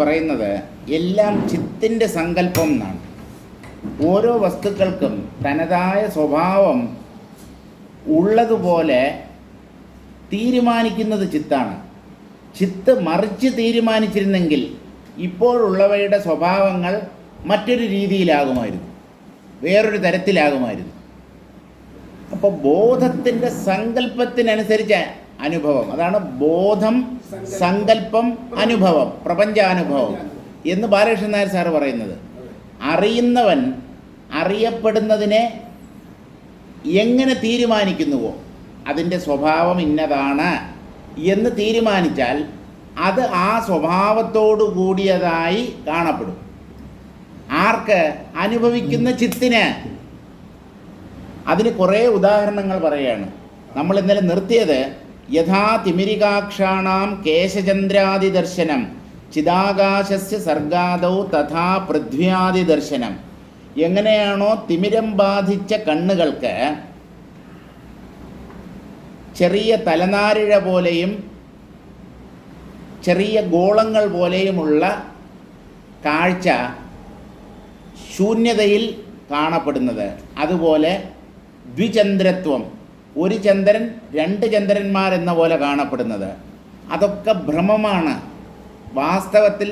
പറയുന്നത് എല്ലാം ചിത്തിൻ്റെ സങ്കല്പം എന്നാണ്. ഓരോ വസ്തുക്കൾക്കും തനതായ സ്വഭാവം ഉള്ളതുപോലെ തീരുമാനിക്കുന്നത് ചിത്താണ്. ചിത്ത് മറിച്ച് തീരുമാനിച്ചിരുന്നെങ്കിൽ ഇപ്പോഴുള്ളവയുടെ സ്വഭാവങ്ങൾ മറ്റൊരു രീതിയിലാകുമായിരുന്നു, വേറൊരു തരത്തിലാകുമായിരുന്നു. അപ്പോൾ ബോധത്തിൻ്റെ സങ്കല്പത്തിനനുസരിച്ച് അനുഭവം, അതാണ് ബോധം, സങ്കല്പം, അനുഭവം, പ്രപഞ്ചാനുഭവം എന്ന് ബാലകൃഷ്ണൻ നായർ സാറ് പറയുന്നത്. അറിയുന്നവൻ അറിയപ്പെടുന്നതിനെ എങ്ങനെ തീരുമാനിക്കുന്നുവോ അതിൻ്റെ സ്വഭാവം ഇന്നതാണ് എന്ന് തീരുമാനിച്ചാൽ അത് ആ സ്വഭാവത്തോടു കൂടിയതായി കാണപ്പെടും. ആർക്ക്? അനുഭവിക്കുന്ന ചിത്തിന്. അതിന് കുറേ ഉദാഹരണങ്ങൾ പറയുകയാണ്. നമ്മൾ ഇന്നലെ നിർത്തിയത് യഥാ തിമിരികാക്ഷാണാം കേശചന്ദ്രാദിദർശനം ചിദാകാശസ്യ സർഗാദൗ തഥാ പൃഥ്വ്യാദിദർശനം. എങ്ങനെയാണോ തിമിരം ബാധിച്ച കണ്ണുകൾക്ക് ചെറിയ തലനാരിഴ പോലെയും ചെറിയ ഗോളങ്ങൾ പോലെയുമുള്ള കാഴ്ച ശൂന്യതയിൽ കാണപ്പെടുന്നത്, അതുപോലെ ദ്വിചന്ദ്രത്വം, ഒരു ചന്ദ്രൻ രണ്ട് ചന്ദ്രന്മാരെന്ന പോലെ കാണപ്പെടുന്നത്, അതൊക്കെ ഭ്രമമാണ്. വാസ്തവത്തിൽ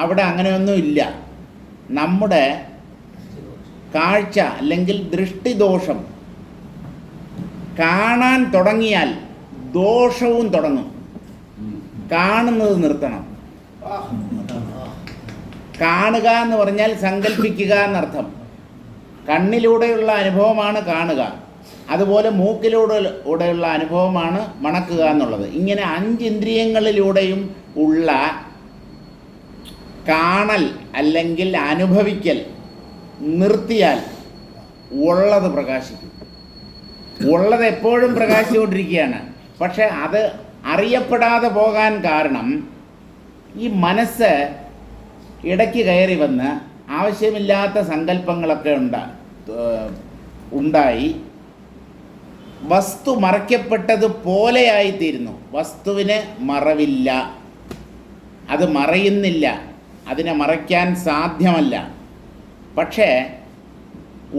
അവിടെ അങ്ങനെയൊന്നും ഇല്ല. നമ്മുടെ കാഴ്ച അല്ലെങ്കിൽ ദൃഷ്ടിദോഷം കാണാൻ തുടങ്ങിയാൽ ദോഷവും തുടങ്ങും. കാണുന്നത് നിർത്തണം. കാണുക എന്ന് പറഞ്ഞാൽ സങ്കല്പിക്കുക എന്നർത്ഥം. കണ്ണിലൂടെയുള്ള അനുഭവമാണ് കാണുക, അതുപോലെ മൂക്കിലൂടെയുള്ള അനുഭവമാണ് മണക്കുക എന്നുള്ളത്. ഇങ്ങനെ 5 ഇന്ദ്രിയങ്ങളിലൂടെയും ഉള്ള കാണൽ അല്ലെങ്കിൽ അനുഭവിക്കൽ നിർത്തിയാൽ ഉള്ളത് പ്രകാശിക്കും. ഉള്ളത് എപ്പോഴും പ്രകാശിച്ചുകൊണ്ടിരിക്കുകയാണ്. പക്ഷെ അത് അറിയപ്പെടാതെ പോകാൻ കാരണം ഈ മനസ്സ് ഇടയ്ക്ക് കയറി വന്ന് ആവശ്യമില്ലാത്ത സങ്കല്പങ്ങളൊക്കെ ഉണ്ടായി വസ്തു മറയ്ക്കപ്പെട്ടതുപോലെയായിത്തീരുന്നു. വസ്തുവിന് മറവില്ല, അത് മറയുന്നില്ല, അതിനെ മറയ്ക്കാൻ സാധ്യമല്ല. പക്ഷേ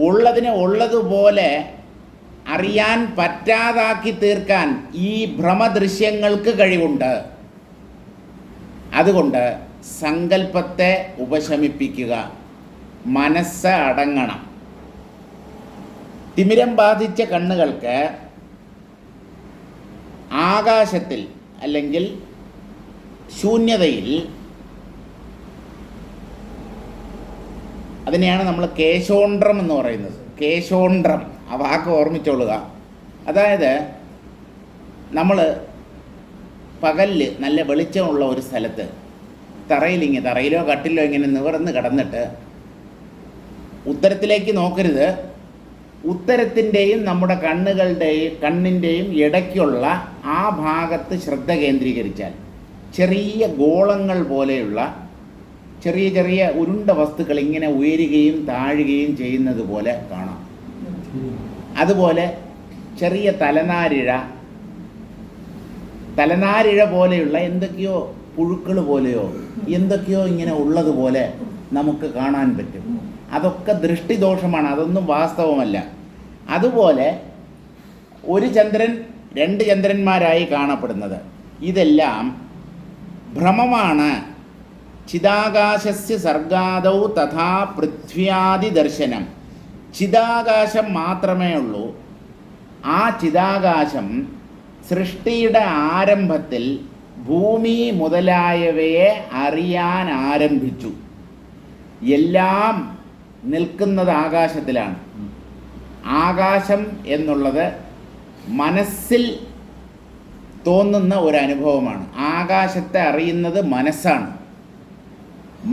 ഉള്ളതിനെ ഉള്ളതുപോലെ അറിയാൻ പറ്റാതാക്കി തീർക്കാൻ ഈ ഭ്രമദൃശ്യങ്ങൾക്ക് കഴിവുണ്ട്. അതുകൊണ്ട് സങ്കല്പത്തെ ഉപശമിപ്പിക്കുക, മനസ്സ് അടങ്ങണം. തിമിരം ബാധിച്ച കണ്ണുകൾക്ക് ആകാശത്തിൽ അല്ലെങ്കിൽ ശൂന്യതയിൽ, അതിനെയാണ് നമ്മൾ കേശോണ്ട്രം എന്ന് പറയുന്നത്. കേശോണ്ട്രം, ആ വാക്ക് ഓർമ്മിച്ചോളുക. അതായത് നമ്മൾ പകലിൽ നല്ല വെളിച്ചമുള്ള ഒരു സ്ഥലത്ത് തറയിലോ കട്ടിലോ ഇങ്ങനെ നിവർന്ന് കിടന്നിട്ട് ഉത്തരത്തിലേക്ക് നോക്കരുത്. ഉത്തരത്തിൻ്റെയും നമ്മുടെ കണ്ണിൻ്റെയും ഇടയ്ക്കുള്ള ആ ഭാഗത്ത് ശ്രദ്ധ കേന്ദ്രീകരിച്ചാൽ ചെറിയ ഗോളങ്ങൾ പോലെയുള്ള ചെറിയ ചെറിയ ഉരുണ്ട വസ്തുക്കൾ ഇങ്ങനെ ഉയരുകയും താഴുകയും ചെയ്യുന്നത് പോലെ കാണാം. അതുപോലെ ചെറിയ തലനാരിഴ പോലെയുള്ള എന്തൊക്കെയോ പുഴുക്കൾ പോലെയോ എന്തൊക്കെയോ ഇങ്ങനെ ഉള്ളതുപോലെ നമുക്ക് കാണാൻ പറ്റും. അതൊക്കെ ദൃഷ്ടിദോഷമാണ്, അതൊന്നും വാസ്തവമല്ല. അതുപോലെ ഒരു ചന്ദ്രൻ രണ്ട് ചന്ദ്രന്മാരായി കാണപ്പെടുന്നത്, ഇതെല്ലാം ഭ്രമമാണ്. ചിദാകാശസ്യ സർഗാദൗ തഥാ പൃഥ്വ്യാദി ദർശനം. ചിദാകാശം മാത്രമേ ഉള്ളൂ. ആ ചിദാകാശം സൃഷ്ടിയുടെ ആരംഭത്തിൽ ഭൂമി മുതലായവയെ അറിയാൻ ആരംഭിച്ചു. എല്ലാം നിൽക്കുന്നത് ആകാശത്തിലാണ്. ആകാശം എന്നുള്ളത് മനസ്സിൽ തോന്നുന്ന ഒരു അനുഭവമാണ്. ആകാശത്തെ അറിയുന്നത് മനസ്സാണ്.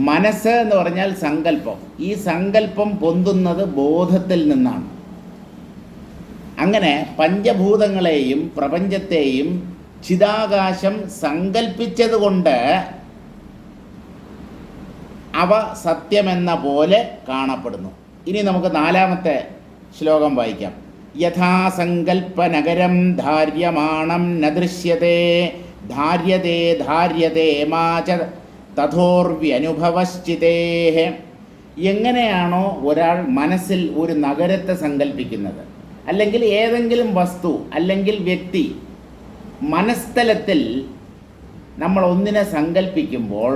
മനസ്സ് എന്ന് പറഞ്ഞാൽ സങ്കല്പം. ഈ സങ്കല്പം പൊന്തുന്നത് ബോധത്തിൽ നിന്നാണ്. അങ്ങനെ പഞ്ചഭൂതങ്ങളെയും പ്രപഞ്ചത്തെയും ചിദാകാശം സങ്കല്പിച്ചതുകൊണ്ട് അവ സത്യമെന്ന പോലെ കാണപ്പെടുന്നു. ഇനി നമുക്ക് 4-ാമത്തെ ശ്ലോകം വായിക്കാം. യഥാസങ്കൽപ്പനഗരം ധാര്യമാണം ന ദൃശ്യത്തെ ധാര്യതേ ധാര്യതേ തഥോർവ്യനുഭവശ്ചിതേഹ. എങ്ങനെയാണോ ഒരാൾ മനസ്സിൽ ഒരു നഗരത്തെ സങ്കല്പിക്കുന്നത്, അല്ലെങ്കിൽ ഏതെങ്കിലും വസ്തു അല്ലെങ്കിൽ വ്യക്തി മനസ്ഥലത്തിൽ നമ്മൾ ഒന്നിനെ സങ്കല്പിക്കുമ്പോൾ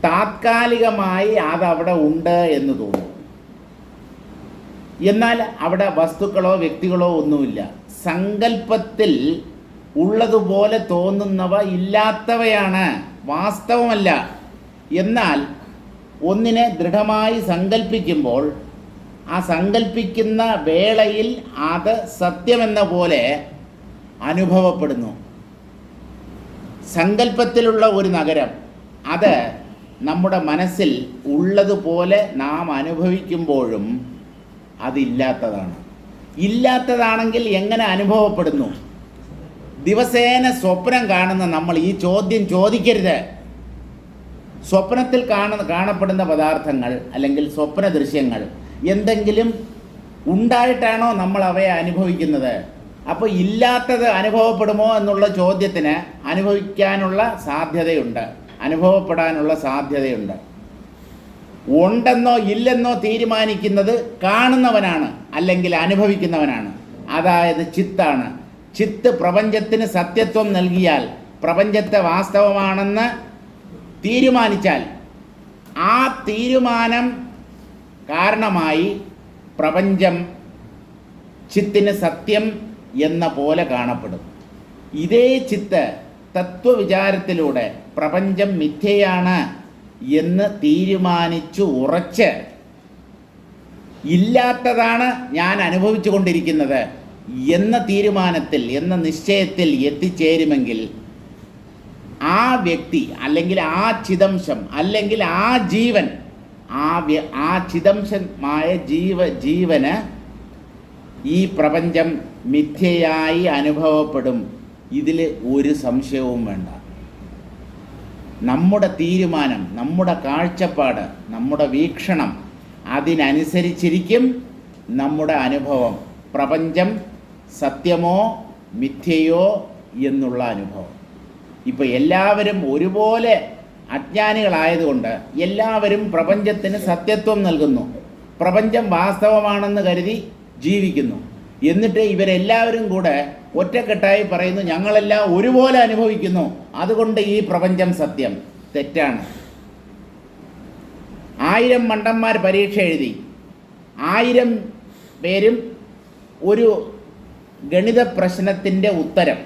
താത്കാലികമായി അതവിടെ ഉണ്ട് എന്ന് തോന്നും. എന്നാൽ അവിടെ വസ്തുക്കളോ വ്യക്തികളോ ഒന്നുമില്ല. സങ്കല്പത്തിൽ ഉള്ളതുപോലെ തോന്നുന്നവ ഇല്ലാത്തവയാണ്, വാസ്തവമല്ല. എന്നാൽ ഒന്നിനെ ദൃഢമായി സങ്കല്പിക്കുമ്പോൾ ആ സങ്കല്പിക്കുന്ന വേളയിൽ അത് സത്യമെന്ന പോലെ അനുഭവപ്പെടുന്നു. സങ്കല്പത്തിലുള്ള ഒരു നഗരം അത് നമ്മുടെ മനസ്സിൽ ഉള്ളതുപോലെ നാം അനുഭവിക്കുമ്പോഴും അതില്ലാത്തതാണ്. ഇല്ലാത്തതാണെങ്കിൽ എങ്ങനെ അനുഭവപ്പെടുന്നു? ദിവസേന സ്വപ്നം കാണുന്ന നമ്മൾ ഈ ചോദ്യം ചോദിക്കരുത്. സ്വപ്നത്തിൽ കാണപ്പെടുന്ന പദാർത്ഥങ്ങൾ അല്ലെങ്കിൽ സ്വപ്ന ദൃശ്യങ്ങൾ എന്തെങ്കിലും ഉണ്ടായിട്ടാണോ നമ്മൾ അവയെ അനുഭവിക്കുന്നത്? അപ്പോൾ ഇല്ലാത്തത് അനുഭവപ്പെടുമോ എന്നുള്ള ചോദ്യത്തിന് അനുഭവപ്പെടാനുള്ള സാധ്യതയുണ്ട്. ഉണ്ടെന്നോ ഇല്ലെന്നോ തീരുമാനിക്കുന്നത് കാണുന്നവനാണ് അല്ലെങ്കിൽ അനുഭവിക്കുന്നവനാണ്, അതായത് ചിത്താണ്. ചിത്ത് പ്രപഞ്ചത്തിന് സത്യത്വം നൽകിയാൽ, പ്രപഞ്ചത്തെ വാസ്തവമാണെന്ന് തീരുമാനിച്ചാൽ, ആ തീരുമാനം കാരണമായി പ്രപഞ്ചം ചിത്തിന് സത്യം എന്ന പോലെ കാണപ്പെടും. ഇതേ ചിത്ത് തത്വവിചാരത്തിലൂടെ പ്രപഞ്ചം മിഥ്യയാണ് എന്ന് തീരുമാനിച്ചു ഉറച്ച് ഇല്ലാത്തതാണ് ഞാൻ അനുഭവിച്ചു കൊണ്ടിരിക്കുന്നത് എന്ന തീരുമാനത്തിൽ, എന്ന നിശ്ചയത്തിൽ എത്തിച്ചേരുമെങ്കിൽ ആ വ്യക്തി അല്ലെങ്കിൽ ആ ചിദംശം അല്ലെങ്കിൽ ആ ജീവൻ, ആ ചിദംശമായ ജീവന് ഈ പ്രപഞ്ചം മിഥ്യയായി അനുഭവപ്പെടും. ഇതിൽ ഒരു സംശയവും വേണ്ട. നമ്മുടെ തീരുമാനം, നമ്മുടെ കാഴ്ചപ്പാട്, നമ്മുടെ വീക്ഷണം, അതിനനുസരിച്ചിരിക്കും നമ്മുടെ അനുഭവം. പ്രപഞ്ചം സത്യമോ മിഥ്യയോ എന്നുള്ള അനുഭവം. ഇപ്പോൾ എല്ലാവരും ഒരുപോലെ അജ്ഞാനികളായതുകൊണ്ട് എല്ലാവരും പ്രപഞ്ചത്തിന് സത്യത്വം നൽകുന്നു, പ്രപഞ്ചം വാസ്തവമാണെന്ന് കരുതി ജീവിക്കുന്നു. എന്നിട്ട് ഇവരെല്ലാവരും കൂടെ ഒറ്റക്കെട്ടായി പറയുന്നു, ഞങ്ങളെല്ലാം ഒരുപോലെ അനുഭവിക്കുന്നു, അതുകൊണ്ട് ഈ പ്രപഞ്ചം സത്യം. തെറ്റാണ്. 1000 മണ്ടന്മാർ പരീക്ഷ എഴുതി, 1000 പേരും ഒരു ഗണിത പ്രശ്നത്തിൻ്റെ ഉത്തരം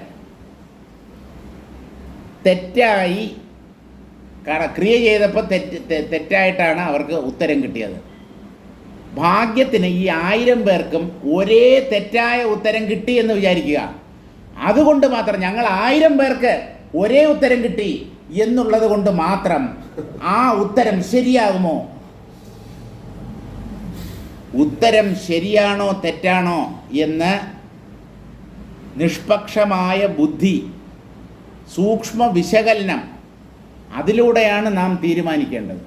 തെറ്റായി ക്രിയ ചെയ്തപ്പോൾ തെറ്റായിട്ടാണ് അവർക്ക് ഉത്തരം കിട്ടിയത്. ഭാഗ്യത്തിന് ഈ 1000 പേർക്കും ഒരേ തെറ്റായ ഉത്തരം കിട്ടി എന്ന് വിചാരിക്കുക. അതുകൊണ്ട് മാത്രം, ഞങ്ങൾ 1000 പേർക്ക് ഒരേ ഉത്തരം കിട്ടി എന്നുള്ളത് കൊണ്ട് മാത്രം ആ ഉത്തരം ശരിയാകുമോ? ഉത്തരം ശരിയാണോ തെറ്റാണോ എന്ന് നിഷ്പക്ഷമായ ബുദ്ധി, സൂക്ഷ്മ വിശകലനം, അതിലൂടെയാണ് നാം തീരുമാനിക്കേണ്ടത്.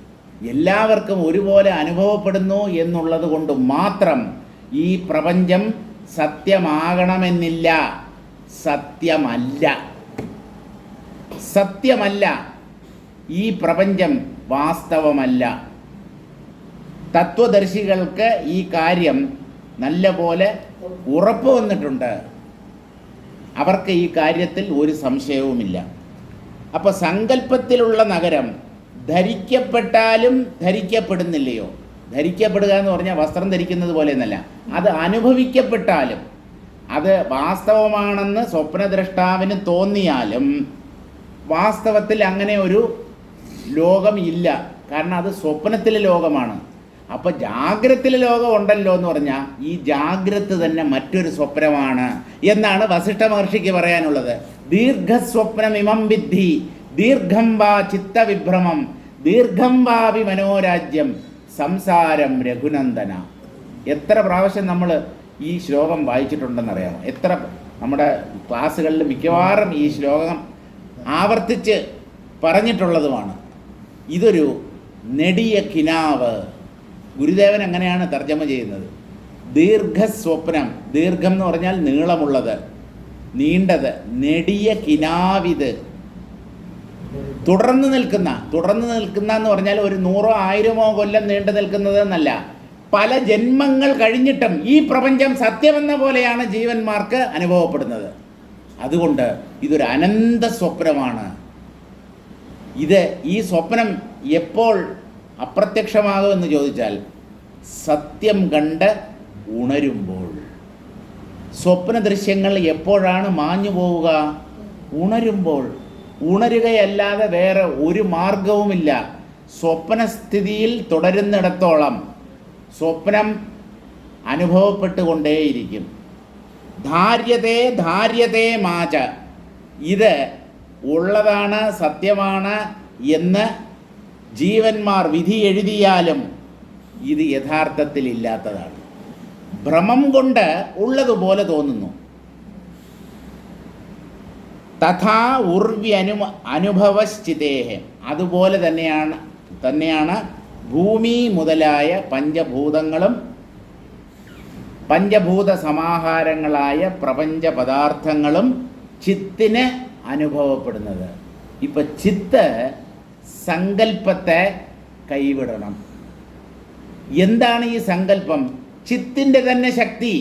എല്ലാവർക്കും ഒരുപോലെ അനുഭവപ്പെടുന്നു എന്നുള്ളത് കൊണ്ട് മാത്രം ഈ പ്രപഞ്ചം സത്യമാകണമെന്നില്ല. സത്യമല്ല. ഈ പ്രപഞ്ചം വാസ്തവമല്ല. തത്വദർശികൾക്ക് ഈ കാര്യം നല്ലപോലെ ഉറപ്പ് വന്നിട്ടുണ്ട്. അവർക്ക് ഈ കാര്യത്തിൽ ഒരു സംശയവുമില്ല. അപ്പോൾ സങ്കല്പത്തിലുള്ള നഗരം ധരിക്കപ്പെട്ടാലും ധരിക്കപ്പെടുന്നില്ലയോ? ധരിക്കപ്പെടുക എന്ന് പറഞ്ഞാൽ വസ്ത്രം ധരിക്കുന്നത് പോലെ എന്നല്ല, അത് അനുഭവിക്കപ്പെട്ടാലും, അത് വാസ്തവമാണെന്ന് സ്വപ്നദ്രഷ്ടാവിന് തോന്നിയാലും വാസ്തവത്തിൽ അങ്ങനെ ഒരു ലോകം ഇല്ല. കാരണം അത് സ്വപ്നത്തിലെ ലോകമാണ്. അപ്പോൾ ജാഗ്രതയിലെ ലോകം ഉണ്ടല്ലോ എന്ന് പറഞ്ഞാൽ ഈ ജാഗ്രത തന്നെ മറ്റൊരു സ്വപ്നമാണ് എന്നാണ് വസിഷ്ഠ മഹർഷിക്ക് പറയാനുള്ളത്. ദീർഘസ്വപ്നമിമം വിദ്ധി ദീർഘം വാ ചിത്തവിഭ്രമം ദീർഘം വാവി മനോരാജ്യം സംസാരം രഘുനന്ദന. എത്ര പ്രാവശ്യം നമ്മൾ ഈ ശ്ലോകം വായിച്ചിട്ടുണ്ടെന്നറിയാമോ? എത്ര നമ്മുടെ ക്ലാസ്സുകളിൽ മിക്കവാറും ഈ ശ്ലോകം ആവർത്തിച്ച് പറഞ്ഞിട്ടുള്ളതുമാണ്. ഇതൊരു നെടിയ കിനാവ്. ഗുരുദേവൻ അങ്ങനെയാണ് തർജ്ജമ ചെയ്യുന്നത്. ദീർഘസ്വപ്നം, ദീർഘം എന്ന് പറഞ്ഞാൽ നീളമുള്ളത്, നീണ്ടത്. നെടിയ കിനാവിത്, തുടർന്ന് നിൽക്കുന്ന എന്ന് പറഞ്ഞാൽ ഒരു 100 1000 കൊല്ലം നീണ്ടു നിൽക്കുന്നത് എന്നല്ല, പല ജന്മങ്ങൾ കഴിഞ്ഞിട്ടും ഈ പ്രപഞ്ചം സത്യമെന്ന പോലെയാണ് ജീവന്മാർക്ക് അനുഭവപ്പെടുന്നത്. അതുകൊണ്ട് ഇതൊരു അനന്ത സ്വപ്നമാണ്. ഈ സ്വപ്നം എപ്പോൾ അപ്രത്യക്ഷമാകുമെന്ന് ചോദിച്ചാൽ സത്യം കണ്ട് ഉണരുമ്പോൾ. സ്വപ്ന ദൃശ്യങ്ങൾ എപ്പോഴാണ് മാഞ്ഞു പോവുക? ഉണരുമ്പോൾ. ഉണരുകയല്ലാതെ വേറെ ഒരു മാർഗവുമില്ല. സ്വപ്നസ്ഥിതിയിൽ തുടരുന്നിടത്തോളം സ്വപ്നം അനുഭവപ്പെട്ടുകൊണ്ടേയിരിക്കും. ധാര്യതേ മാച, ഇത് ഉള്ളതാണ്, സത്യമാണ് എന്ന് ജീവന്മാർ വിധി എഴുതിയാലും ഇത് യഥാർത്ഥത്തിൽ ഇല്ലാത്തതാണ്. ഭ്രമം കൊണ്ട് ഉള്ളതുപോലെ തോന്നുന്നു. തഥാ ഉർവ്യ അനുഭവശ്ചിതേഹം, അതുപോലെ തന്നെയാണ് ഭൂമി മുതലായ പഞ്ചഭൂതങ്ങളും പഞ്ചഭൂത സമാഹാരങ്ങളായ പ്രപഞ്ച പദാർത്ഥങ്ങളും ചിത്തിന് അനുഭവപ്പെടുന്നത്. ഇപ്പം ചിത്ത് സങ്കല്പത്തെ കൈവിടണം. എന്താണ് ഈ സങ്കല്പം? ചിത്തിൻ്റെ തന്നെ ശക്തി.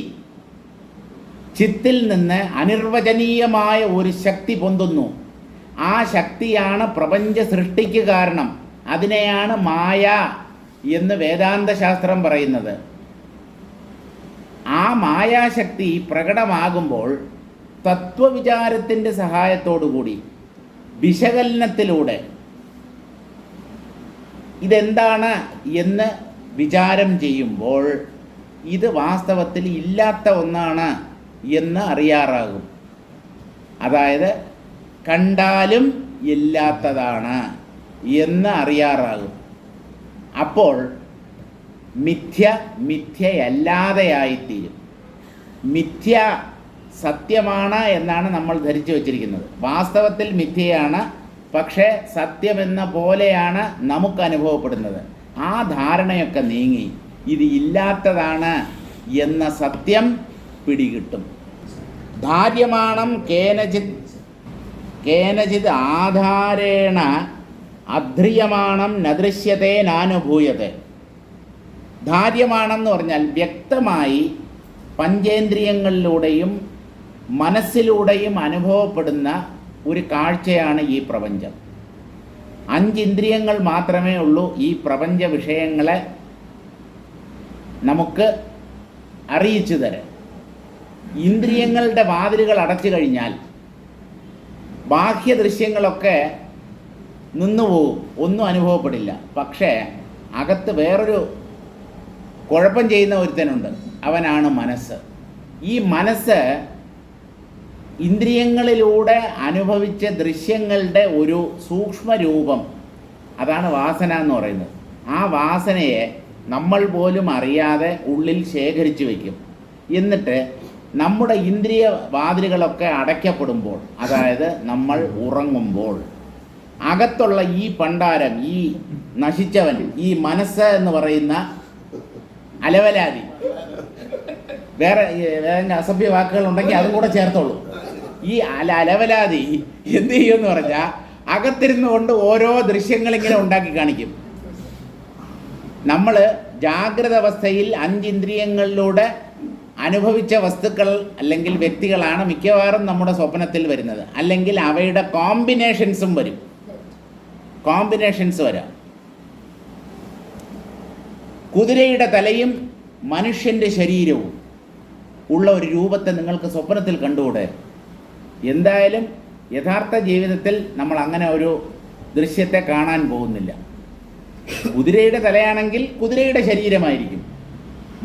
ചിത്തിൽ നിന്ന് അനിർവചനീയമായ ഒരു ശക്തി പൊന്തുന്നു. ആ ശക്തിയാണ് പ്രപഞ്ച സൃഷ്ടിക്ക് കാരണം. അതിനെയാണ് മായ എന്ന് വേദാന്ത ശാസ്ത്രം പറയുന്നത്. ആ മായാശക്തി പ്രകടമാകുമ്പോൾ തത്വവിചാരത്തിൻ്റെ സഹായത്തോടുകൂടി വിശകലനത്തിലൂടെ ഇതെന്താണ് എന്ന് വിചാരം ചെയ്യുമ്പോൾ ഇത് വാസ്തവത്തിൽ ഇല്ലാത്ത ഒന്നാണ് എന്ന് അറിയാറാകും. അതായത് കണ്ടാലും ഇല്ലാത്തതാണ് എന്ന് അറിയാറാകും. അപ്പോൾ മിഥ്യയല്ലാതെയായിത്തീരും. മിഥ്യ സത്യമാണ് എന്നാണ് നമ്മൾ ധരിച്ചു വച്ചിരിക്കുന്നത്. വാസ്തവത്തിൽ മിഥ്യയാണ്, പക്ഷേ സത്യമെന്ന പോലെയാണ് നമുക്ക് അനുഭവപ്പെടുന്നത്. ആ ധാരണയൊക്കെ നീങ്ങി ഇത് ഇല്ലാത്തതാണ് എന്ന സത്യം പിടികിട്ടും. ധാര്യമാണം കേനചിത് ആധാരേണ അധ്രിയമാണം നദൃശ്യത്തെ നാനുഭൂയത്തെ. ധാര്യമാണെന്ന് പറഞ്ഞാൽ വ്യക്തമായി പഞ്ചേന്ദ്രിയങ്ങളിലൂടെയും മനസ്സിലൂടെയും അനുഭവപ്പെടുന്ന ഒരു കാഴ്ചയാണ് ഈ പ്രപഞ്ചം. 5 ഇന്ദ്രിയങ്ങൾ മാത്രമേ ഉള്ളൂ ഈ പ്രപഞ്ച വിഷയങ്ങളെ നമുക്ക് അറിയിച്ചു തരാൻ. ഇന്ദ്രിയങ്ങളുടെ വാതിലുകൾ അടച്ചു കഴിഞ്ഞാൽ ബാഹ്യ ദൃശ്യങ്ങളൊക്കെ നിന്നുപോകും, ഒന്നും അനുഭവപ്പെടില്ല. പക്ഷേ അകത്ത് വേറൊരു കുഴപ്പം ചെയ്യുന്ന ഒരുത്തനുണ്ട്, അവനാണ് മനസ്സ്. ഈ മനസ്സ് ഇന്ദ്രിയങ്ങളിലൂടെ അനുഭവിച്ച ദൃശ്യങ്ങളുടെ ഒരു സൂക്ഷ്മരൂപം, അതാണ് വാസന എന്ന് പറയുന്നത്. ആ വാസനയെ നമ്മൾ പോലും അറിയാതെ ഉള്ളിൽ ശേഖരിച്ചു വയ്ക്കും. എന്നിട്ട് നമ്മുടെ ഇന്ദ്രിയ വാതിലുകളൊക്കെ അടയ്ക്കപ്പെടുമ്പോൾ, അതായത് നമ്മൾ ഉറങ്ങുമ്പോൾ, അകത്തുള്ള ഈ പണ്ടാരം, ഈ നശിച്ചവൻ, ഈ മനസ്സ് എന്ന് പറയുന്ന അലവലാതി, വേറെ അസഭ്യ വാക്കുകൾ ഉണ്ടെങ്കിൽ അതും കൂടെ ചേർത്തോളൂ. ഈ അലവലാതി എന്ത് ചെയ്യുമെന്ന് പറഞ്ഞാൽ അകത്തിരുന്നു കൊണ്ട് ഓരോ ദൃശ്യങ്ങളിങ്ങനെ ഉണ്ടാക്കി കാണിക്കും. നമ്മൾ ജാഗ്രത അവസ്ഥയിൽ 5 ഇന്ദ്രിയങ്ങളിലൂടെ അനുഭവിച്ച വസ്തുക്കൾ അല്ലെങ്കിൽ വ്യക്തികളാണ് മിക്കവാറും നമ്മുടെ സ്വപ്നത്തിൽ വരുന്നത്. അല്ലെങ്കിൽ അവയുടെ കോമ്പിനേഷൻസ് വരാം. കുതിരയുടെ തലയും മനുഷ്യൻ്റെ ശരീരവും ഉള്ള ഒരു രൂപത്തെ നിങ്ങൾക്ക് സ്വപ്നത്തിൽ കണ്ടുകൂടെ? എന്തായാലും യഥാർത്ഥ ജീവിതത്തിൽ നമ്മൾ അങ്ങനെ ഒരു ദൃശ്യത്തെ കാണാൻ പോകുന്നില്ല. കുതിരയുടെ തലയാണെങ്കിൽ കുതിരയുടെ ശരീരമായിരിക്കും,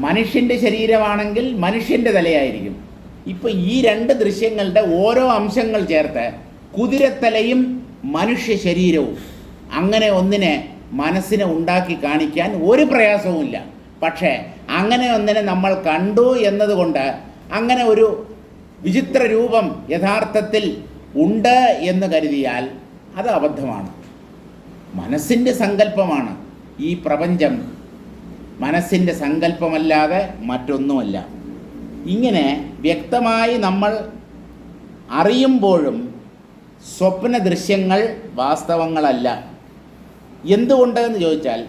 മനുഷ്യൻ്റെ ശരീരമാണെങ്കിൽ മനുഷ്യൻ്റെ തലയായിരിക്കും. ഇപ്പോൾ ഈ 2 ദൃശ്യങ്ങളുടെ ഓരോ അംശങ്ങൾ ചേർത്ത് കുതിരത്തലയും മനുഷ്യ ശരീരവും അങ്ങനെ ഒന്നിനെ മനസ്സിനെ ഉണ്ടാക്കി കാണിക്കാൻ ഒരു പ്രയാസവുമില്ല. പക്ഷേ അങ്ങനെ ഒന്നിനെ നമ്മൾ കണ്ടു എന്നതുകൊണ്ട് അങ്ങനെ ഒരു വിചിത്ര രൂപം യഥാർത്ഥത്തിൽ ഉണ്ട് എന്ന് കരുതിയാൽ അത് അബദ്ധമാണ്. മനസ്സിൻ്റെ സങ്കല്പമാണ് ഈ പ്രപഞ്ചം, മനസ്സിൻ്റെ സങ്കല്പമല്ലാതെ മറ്റൊന്നുമല്ല. ഇങ്ങനെ വ്യക്തമായി നമ്മൾ അറിയുമ്പോഴും സ്വപ്ന ദൃശ്യങ്ങൾ വാസ്തവങ്ങളല്ല. എന്തുകൊണ്ടെന്ന് ചോദിച്ചാൽ,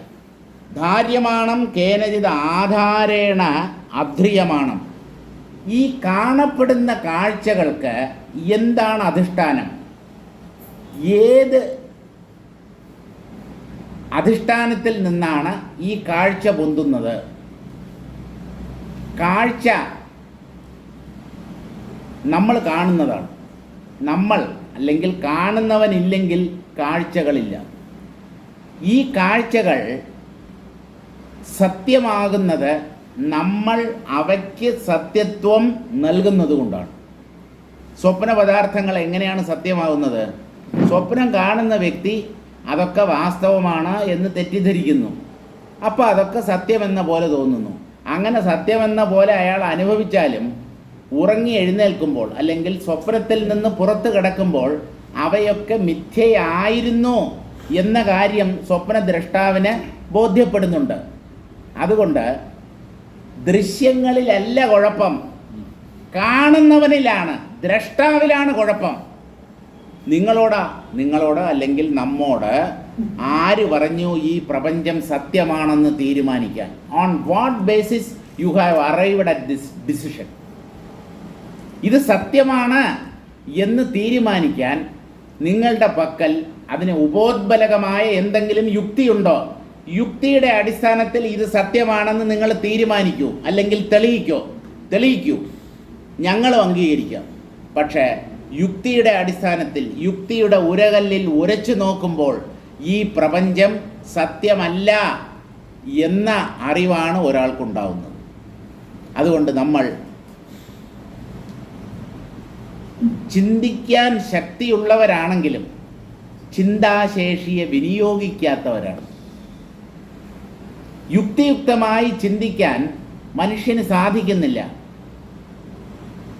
ധാര്യമാണം കേനചിത് ആധാരേണ അധ്രിയമാണം. ഈ കാണപ്പെടുന്ന കാഴ്ചകൾക്ക് എന്താണ് അധിഷ്ഠാനം? ഏത് അധിഷ്ഠാനത്തിൽ നിന്നാണ് ഈ കാഴ്ച പൊന്തുന്നത്? കാഴ്ച നമ്മൾ കാണുന്നതാണ്. നമ്മൾ അല്ലെങ്കിൽ കാണുന്നവനില്ലെങ്കിൽ കാഴ്ചകളില്ല. ഈ കാഴ്ചകൾ സത്യമാകുന്നത് നമ്മൾ അവയ്ക്ക് സത്യത്വം നൽകുന്നത് കൊണ്ടാണ്. സ്വപ്ന പദാർത്ഥങ്ങൾ എങ്ങനെയാണ് സത്യമാകുന്നത്? സ്വപ്നം കാണുന്ന വ്യക്തി അതൊക്കെ വാസ്തവമാണ് എന്ന് തെറ്റിദ്ധരിക്കുന്നു. അപ്പോൾ അതൊക്കെ സത്യമെന്ന പോലെ തോന്നുന്നു. അങ്ങനെ സത്യമെന്ന പോലെ അയാൾ അനുഭവിച്ചാലും ഉറങ്ങി എഴുന്നേൽക്കുമ്പോൾ അല്ലെങ്കിൽ സ്വപ്നത്തിൽ നിന്ന് പുറത്ത് കിടക്കുമ്പോൾ അവയൊക്കെ മിഥ്യയായിരുന്നു എന്ന കാര്യം സ്വപ്നദ്രഷ്ടാവിന് ബോധ്യപ്പെടുന്നുണ്ട്. അതുകൊണ്ട് ദൃശ്യങ്ങളിലല്ല കുഴപ്പം, കാണുന്നവനിലാണ്, ദ്രഷ്ടാവിലാണ് കുഴപ്പം. നിങ്ങളോട് അല്ലെങ്കിൽ നമ്മോട് ആര് പറഞ്ഞു ഈ പ്രപഞ്ചം സത്യമാണെന്ന് തീരുമാനിക്കാൻ? On what basis you have arrived at this decision? ഇത് സത്യമാണ് എന്ന് തീരുമാനിക്കാൻ നിങ്ങളുടെ പക്കൽ അതിന് ഉപോദ്ബലകമായ എന്തെങ്കിലും യുക്തിയുണ്ടോ? യുക്തിയുടെ അടിസ്ഥാനത്തിൽ ഇത് സത്യമാണെന്ന് നിങ്ങൾ തീരുമാനിക്കൂ, അല്ലെങ്കിൽ തെളിയിക്കൂ, ഞങ്ങളും അംഗീകരിക്കാം. പക്ഷേ യുക്തിയുടെ അടിസ്ഥാനത്തിൽ, യുക്തിയുടെ ഉരകല്ലിൽ ഉരച്ചു നോക്കുമ്പോൾ ഈ പ്രപഞ്ചം സത്യമല്ല എന്ന അറിവാണ് ഒരാൾക്കുണ്ടാവുന്നത്. അതുകൊണ്ട് നമ്മൾ ചിന്തിക്കാൻ ശക്തിയുള്ളവരാണെങ്കിലും ചിന്താശേഷിയെ വിനിയോഗിക്കാത്തവരാണ്. യുക്തിയുക്തമായി ചിന്തിക്കാൻ മനുഷ്യന് സാധിക്കുന്നില്ല.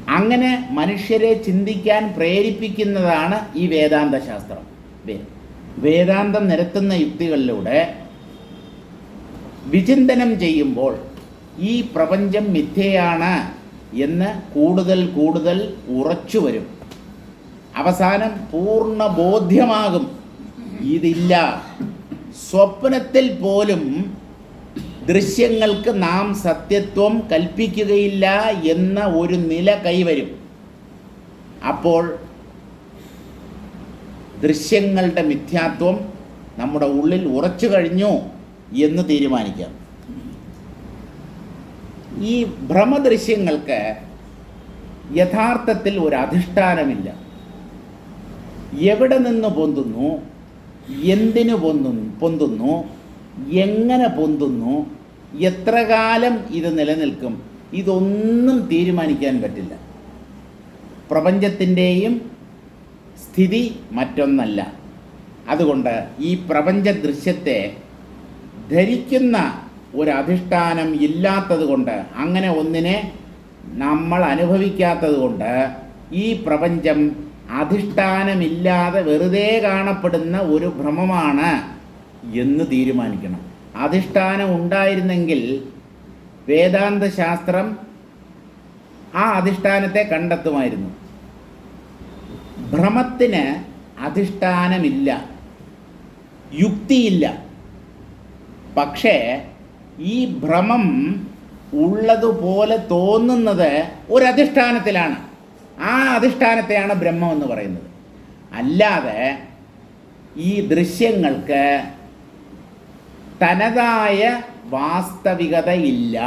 അങ്ങനെ മനുഷ്യരെ ചിന്തിക്കാൻ പ്രേരിപ്പിക്കുന്നതാണ് ഈ വേദാന്ത ശാസ്ത്രം. വേദാന്തം നിരത്തുന്ന യുക്തികളിലൂടെ വിചിന്തനം ചെയ്യുമ്പോൾ ഈ പ്രപഞ്ചം മിഥ്യയാണ് എന്ന് കൂടുതൽ ഉറച്ചു വരും. അവസാനം പൂർണ്ണ ബോധ്യമാകും ഇതില്ല. സ്വപ്നത്തിൽ പോലും ദൃശ്യങ്ങൾക്ക് നാം സത്യത്വം കൽപ്പിക്കുകയില്ല എന്ന ഒരു നില കൈവരും. അപ്പോൾ ദൃശ്യങ്ങളുടെ മിഥ്യാത്വം നമ്മുടെ ഉള്ളിൽ ഉറച്ചു കഴിഞ്ഞു എന്ന് തീരുമാനിക്കാം. ഈ ഭ്രമദൃശ്യങ്ങൾക്ക് യഥാർത്ഥത്തിൽ ഒരു അധിഷ്ഠാനമില്ല. എവിടെ നിന്ന് പൊന്തുന്നു, എന്തിനു പൊന്തുന്നു, എങ്ങനെ പൊന്തുന്നു, എത്ര കാലം ഇത് നിലനിൽക്കും, ഇതൊന്നും തീരുമാനിക്കാൻ പറ്റില്ല. പ്രപഞ്ചത്തിൻ്റെയും സ്ഥിതി മറ്റൊന്നല്ല. അതുകൊണ്ട് ഈ പ്രപഞ്ച ദൃശ്യത്തെ ധരിക്കുന്ന ഒരധിഷ്ഠാനം ഇല്ലാത്തത് കൊണ്ട്, അങ്ങനെ ഒന്നിനെ നമ്മൾ അനുഭവിക്കാത്തത് കൊണ്ട് ഈ പ്രപഞ്ചം അധിഷ്ഠാനമില്ലാതെ വെറുതെ കാണപ്പെടുന്ന ഒരു ഭ്രമമാണ് എന്ന് തീരുമാനിക്കണം. അധിഷ്ഠാനം ഉണ്ടായിരുന്നെങ്കിൽ വേദാന്ത ശാസ്ത്രം ആ അധിഷ്ഠാനത്തെ കണ്ടെത്തുമായിരുന്നു. ഭ്രമത്തിന് അധിഷ്ഠാനമില്ല, യുക്തിയില്ല. പക്ഷേ ഈ ഭ്രമം ഉള്ളതുപോലെ തോന്നുന്നത് ഒരധിഷ്ഠാനത്തിലാണ്. ആ അധിഷ്ഠാനത്തെയാണ് ബ്രഹ്മം എന്ന് പറയുന്നത്. അല്ലാതെ ഈ ദൃശ്യങ്ങൾക്ക് തനതായ വാസ്തവികതയില്ല.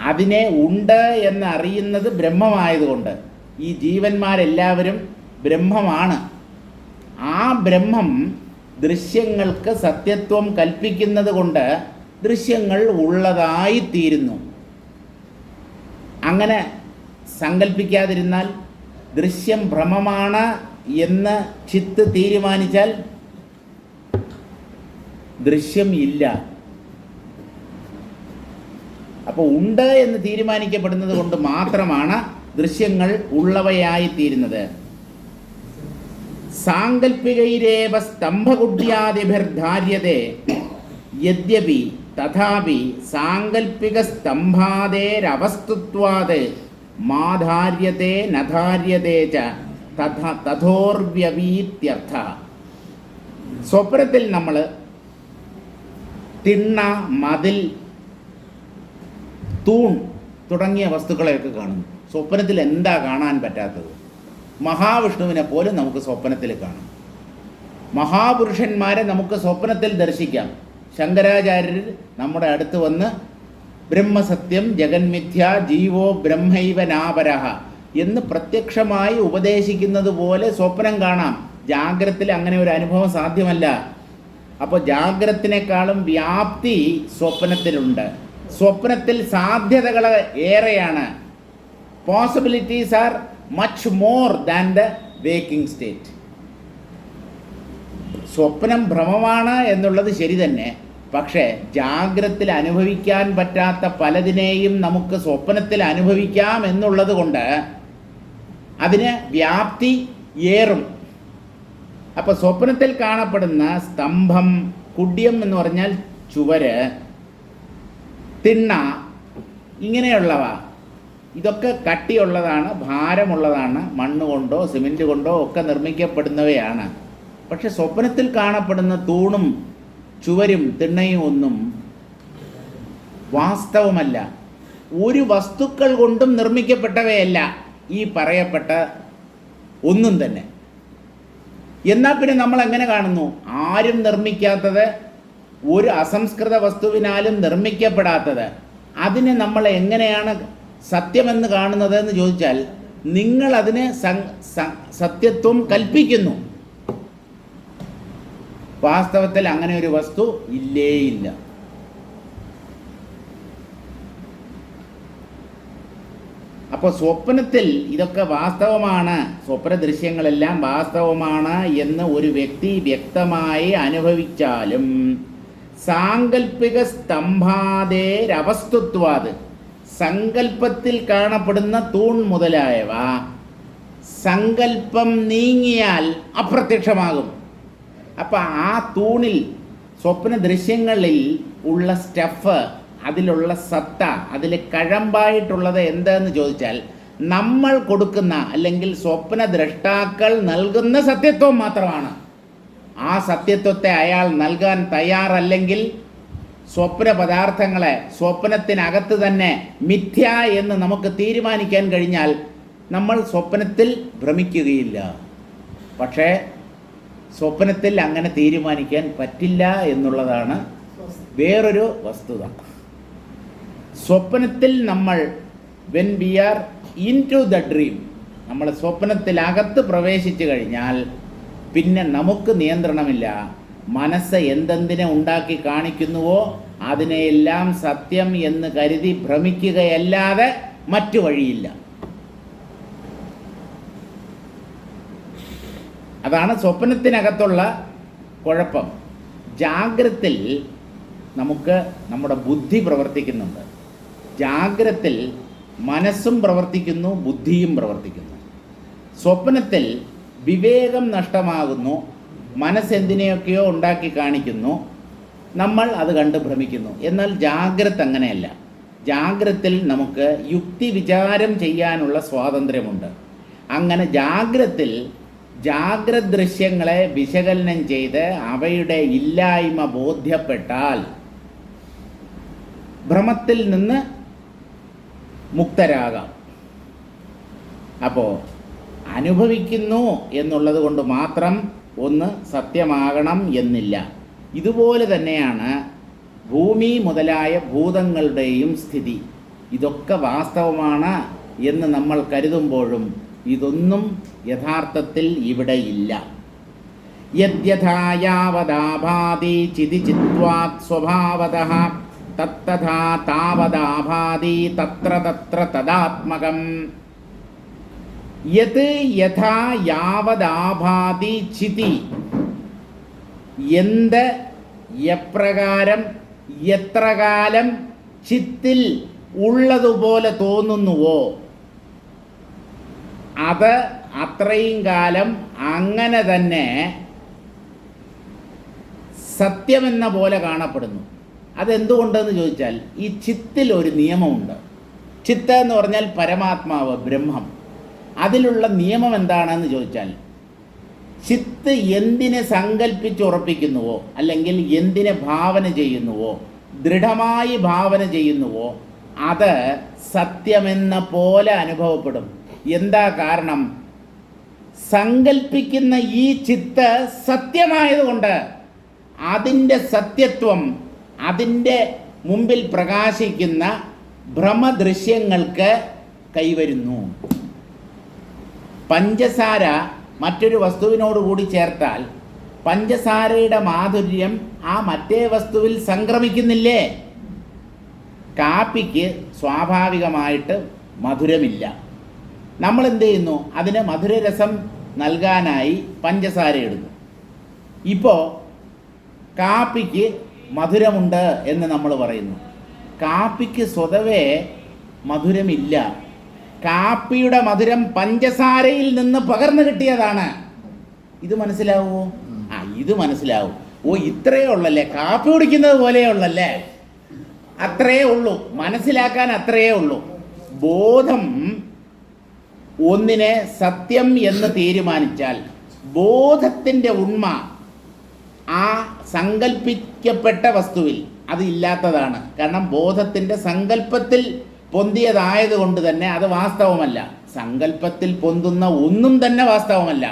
അതിനെ ഉണ്ട് എന്നറിയുന്നത് ബ്രഹ്മമായതുകൊണ്ട് ഈ ജീവന്മാരെല്ലാവരും ബ്രഹ്മമാണ്. ആ ബ്രഹ്മം ദൃശ്യങ്ങൾക്ക് സത്യത്വം കൽപ്പിക്കുന്നത് കൊണ്ട് ദൃശ്യങ്ങൾ ഉള്ളതായിത്തീരുന്നു. അങ്ങനെ സങ്കല്പിക്കാതിരുന്നാൽ, ദൃശ്യം ഭ്രമമാണ് എന്ന് ചിത്ത് തീരുമാനിച്ചാൽ ദൃശ്യം ഇല്ല. അപ്പോൾ ഉണ്ട് എന്ന് തീരുമാനിക്കപ്പെടുന്നത് കൊണ്ട് മാത്രമാണ് ദൃശ്യങ്ങൾ ഉള്ളവയായിത്തീരുന്നത്. സാങ്കല്പികൈരേവ സ്തംഭകുഡ്യാദിഭിർധാര്യതേ യദ്യപി തഥാപി സാങ്കല്പിക സ്തംഭാദേരവസ്തുത്വാത് മാധാര്യത്തെ നധാര്യത്തെ ച തഥോർവ്യവീത്യർത്ഥ. സ്വപ്നത്തിൽ നമ്മൾ തിണ്ണ, മതിൽ, തൂൺ തുടങ്ങിയ വസ്തുക്കളെയൊക്കെ കാണുന്നു. സ്വപ്നത്തിൽ എന്താ കാണാൻ പറ്റാത്തത്? മഹാവിഷ്ണുവിനെ പോലും നമുക്ക് സ്വപ്നത്തിൽ കാണാം. മഹാപുരുഷന്മാരെ നമുക്ക് സ്വപ്നത്തിൽ ദർശിക്കാം. ശങ്കരാചാര്യർ നമ്മുടെ അടുത്ത് വന്ന് ബ്രഹ്മസത്യം ജഗന്മിഥ്യ ജീവോ ബ്രഹ്മൈവ നാപരഃ എന്ന് പ്രത്യക്ഷമായി ഉപദേശിക്കുന്നത് പോലെ സ്വപ്നം കാണാം. ജാഗ്രത്തിൽ അങ്ങനെ ഒരു അനുഭവം സാധ്യമല്ല. അപ്പോൾ ജാഗ്രത്തിനേക്കാളും വ്യാപ്തി സ്വപ്നത്തിലുണ്ട്. സ്വപ്നത്തിൽ സാധ്യതകൾ ഏറെയാണ്. Possibilities are much more than the waking state. സ്വപ്നം ഭ്രമമാണ് എന്നുള്ളത് ശരി തന്നെ. പക്ഷേ ജാഗ്രത്തിൽ അനുഭവിക്കാൻ പറ്റാത്ത പലതിനെയും നമുക്ക് സ്വപ്നത്തിൽ അനുഭവിക്കാം എന്നുള്ളത് കൊണ്ട് അതിന് വ്യാപ്തി ഏറും. അപ്പോൾ സ്വപ്നത്തിൽ കാണപ്പെടുന്ന സ്തംഭം, കുഡ്യം എന്ന് പറഞ്ഞാൽ ചുവര്, തിണ്ണ, ഇങ്ങനെയുള്ളവ ഇതൊക്കെ കട്ടിയുള്ളതാണ്, ഭാരമുള്ളതാണ്, മണ്ണ് കൊണ്ടോ സിമെൻറ്റ് കൊണ്ടോ ഒക്കെ നിർമ്മിക്കപ്പെടുന്നവയാണ്. പക്ഷെ സ്വപ്നത്തിൽ കാണപ്പെടുന്ന തൂണും ചുവരും തിണ്ണയും ഒന്നും വാസ്തവമല്ല. ഒരു വസ്തുക്കൾ കൊണ്ടും നിർമ്മിക്കപ്പെട്ടവയല്ല ഈ പറയപ്പെട്ട ഒന്നും തന്നെ. എന്നാൽ പിന്നെ നമ്മൾ എങ്ങനെ കാണുന്നു? ആരും നിർമ്മിക്കാത്തത്, ഒരു അസംസ്കൃത വസ്തുവിനാലും നിർമ്മിക്കപ്പെടാത്തത്, അതിനെ നമ്മൾ എങ്ങനെയാണ് സത്യമെന്ന് കാണുന്നത് എന്ന് ചോദിച്ചാൽ, നിങ്ങൾ അതിന് സത്യത്വം കൽപ്പിക്കുന്നു. വാസ്തവത്തിൽ അങ്ങനെ ഒരു വസ്തു ഇല്ലേയില്ല. അപ്പോൾ സ്വപ്നത്തിൽ ഇതൊക്കെ വാസ്തവമാണ്, സ്വപ്ന ദൃശ്യങ്ങളെല്ലാം വാസ്തവമാണ് എന്ന് ഒരു വ്യക്തി വ്യക്തമായി അനുഭവിച്ചാലും സാങ്കല്പിക സ്തംഭാദേരവസ്തുത്വാത്, സങ്കല്പത്തിൽ കാണപ്പെടുന്ന തൂൺ മുതലായവ സങ്കല്പം നീങ്ങിയാൽ അപ്രത്യക്ഷമാകും. അപ്പം ആ തൂണിൽ സ്വപ്ന ദൃശ്യങ്ങളിൽ ഉള്ള സ്റ്റഫ്, അതിലുള്ള സത്ത, അതിൽ കഴമ്പായിട്ടുള്ളത് എന്താണെന്ന് ചോദിച്ചാൽ നമ്മൾ കൊടുക്കുന്ന അല്ലെങ്കിൽ സ്വപ്ന ദ്രഷ്ടാക്കൾ നൽകുന്ന സത്യത്വം മാത്രമാണ്. ആ സത്യത്വത്തെ അയാൾ നൽകാൻ തയ്യാറല്ലെങ്കിൽ സ്വപ്ന പദാർത്ഥങ്ങളെ സ്വപ്നത്തിനകത്ത് തന്നെ മിഥ്യ എന്ന് നമുക്ക് തീരുമാനിക്കാൻ കഴിഞ്ഞാൽ നമ്മൾ സ്വപ്നത്തിൽ ഭ്രമിക്കുകയില്ല. പക്ഷേ സ്വപ്നത്തിൽ അങ്ങനെ തീരുമാനിക്കാൻ പറ്റില്ല എന്നുള്ളതാണ് വേറൊരു വസ്തുത. സ്വപ്നത്തിൽ നമ്മൾ when we are into the dream, നമ്മൾ സ്വപ്നത്തിലകത്ത് പ്രവേശിച്ചു കഴിഞ്ഞാൽ പിന്നെ നമുക്ക് നിയന്ത്രണമില്ല. മനസ്സ് എന്തെന്തിനെ ഉണ്ടാക്കി കാണിക്കുന്നുവോ അതിനെയെല്ലാം സത്യം എന്ന് കരുതി ഭ്രമിക്കുകയല്ലാതെ മറ്റു വഴിയില്ല. അതാണ് സ്വപ്നത്തിനകത്തുള്ള കുഴപ്പം. ജാഗ്രത്തിൽ നമുക്ക് നമ്മുടെ ബുദ്ധി പ്രവർത്തിക്കുന്നുണ്ട്. ജാഗ്രത്തിൽ മനസ്സും പ്രവർത്തിക്കുന്നു, ബുദ്ധിയും പ്രവർത്തിക്കുന്നു. സ്വപ്നത്തിൽ വിവേകം നഷ്ടമാകുന്നു, മനസ്സെന്തിനെയൊക്കെയോ ഉണ്ടാക്കി കാണിക്കുന്നു, നമ്മൾ അത് കണ്ട് ഭ്രമിക്കുന്നു. എന്നാൽ ജാഗ്രത അങ്ങനെയല്ല. ജാഗ്രത്തിൽ നമുക്ക് യുക്തി വിചാരം ചെയ്യാനുള്ള സ്വാതന്ത്ര്യമുണ്ട്. അങ്ങനെ ജാഗ്രത്തിൽ ജാഗ്രത് ദൃശ്യങ്ങളെ വിശകലനം ചെയ്ത് അവയുടെ ഇല്ലായ്മ ബോധ്യപ്പെട്ടാൽ ഭ്രമത്തിൽ നിന്ന് മുക്തരാകാം. അപ്പോൾ അനുഭവിക്കുന്നു എന്നുള്ളത് കൊണ്ട് മാത്രം ഒന്ന് സത്യമാകണം എന്നില്ല. ഇതുപോലെ തന്നെയാണ് ഭൂമി മുതലായ ഭൂതങ്ങളുടെയും സ്ഥിതി. ഇതൊക്കെ വാസ്തവമാണ് എന്ന് നമ്മൾ കരുതുമ്പോഴും ഇതൊന്നും യഥാർത്ഥത്തിൽ ഇവിടെ ഇല്ല. യദ്യഥായാവദാഭാതി ചിതി ചിത്വാത് സ്വഭാവതഃ തത്തഥാ താവദാഭാതി തത്ര തത്ര തദാത്മകം. യത് യഥാ യാവദാഭാതി ചിതി, എന്ത് എപ്രകാരം എത്ര കാലം ചിത്തിൽ ഉള്ളതുപോലെ തോന്നുന്നുവോ അത് അത്രയും കാലം അങ്ങനെ തന്നെ സത്യമെന്ന പോലെ കാണപ്പെടുന്നു. അതെന്തുകൊണ്ടെന്ന് ചോദിച്ചാൽ ഈ ചിത്തിൽ ഒരു നിയമമുണ്ട്. ചിത്ത് എന്ന് പറഞ്ഞാൽ പരമാത്മാവ്, ബ്രഹ്മം. അതിലുള്ള നിയമം എന്താണെന്ന് ചോദിച്ചാൽ, ചിത്ത് എന്തിനെ സങ്കല്പിച്ചുറപ്പിക്കുന്നുവോ അല്ലെങ്കിൽ എന്തിനെ ഭാവന ചെയ്യുന്നുവോ, ദൃഢമായി ഭാവന ചെയ്യുന്നുവോ, അത് സത്യമെന്ന പോലെ അനുഭവപ്പെടും. എന്താ കാരണം? സങ്കല്പിക്കുന്ന ഈ ചിത്ത് സത്യമായതുകൊണ്ട് അതിൻ്റെ സത്യത്വം, അതിൻ്റെ മുമ്പിൽ പ്രകാശിക്കുന്ന ഭ്രമദൃശ്യങ്ങൾക്ക് കൈവരുന്നു. പഞ്ചസാര മറ്റൊരു വസ്തുവിനോട് കൂടി ചേർത്താൽ പഞ്ചസാരയുടെ മാധുര്യം ആ മറ്റേ വസ്തുവിൽ സംക്രമിക്കുന്നില്ലേ? കാപ്പിക്ക് സ്വാഭാവികമായിട്ട് മധുരമില്ല. നമ്മൾ എന്ത് ചെയ്യുന്നു? അതിന് മധുരരസം നൽകാനായി പഞ്ചസാര ഇടുന്നു. ഇപ്പോൾ കാപ്പിക്ക് മധുരമുണ്ട് എന്ന് നമ്മൾ പറയുന്നു. കാപ്പിക്ക് സ്വതവേ മധുരമില്ല. കാപ്പിയുടെ മധുരം പഞ്ചസാരയിൽ നിന്ന് പകർന്നു കിട്ടിയതാണ്. ഇത് മനസ്സിലാവുമോ? ഇത് മനസ്സിലാവും. ഇത്രയേ ഉള്ളല്ലേ, കാപ്പി കുടിക്കുന്നത് പോലെയുള്ളല്ലേ, അത്രയേ ഉള്ളൂ. മനസ്സിലാക്കാൻ അത്രയേ ഉള്ളൂ. ബോധം ഒന്നിനെ സത്യം എന്ന് തീരുമാനിച്ചാൽ ബോധത്തിൻ്റെ ഉണ്മ ആ സങ്കല്പിക്കപ്പെട്ട വസ്തുവിൽ അത് ഇല്ലാത്തതാണ്. കാരണം ബോധത്തിൻ്റെ സങ്കല്പത്തിൽ പൊന്തിയതായതുകൊണ്ട് തന്നെ അത് വാസ്തവമല്ല. സങ്കല്പത്തിൽ പൊന്തുന്ന ഒന്നും തന്നെ വാസ്തവമല്ല.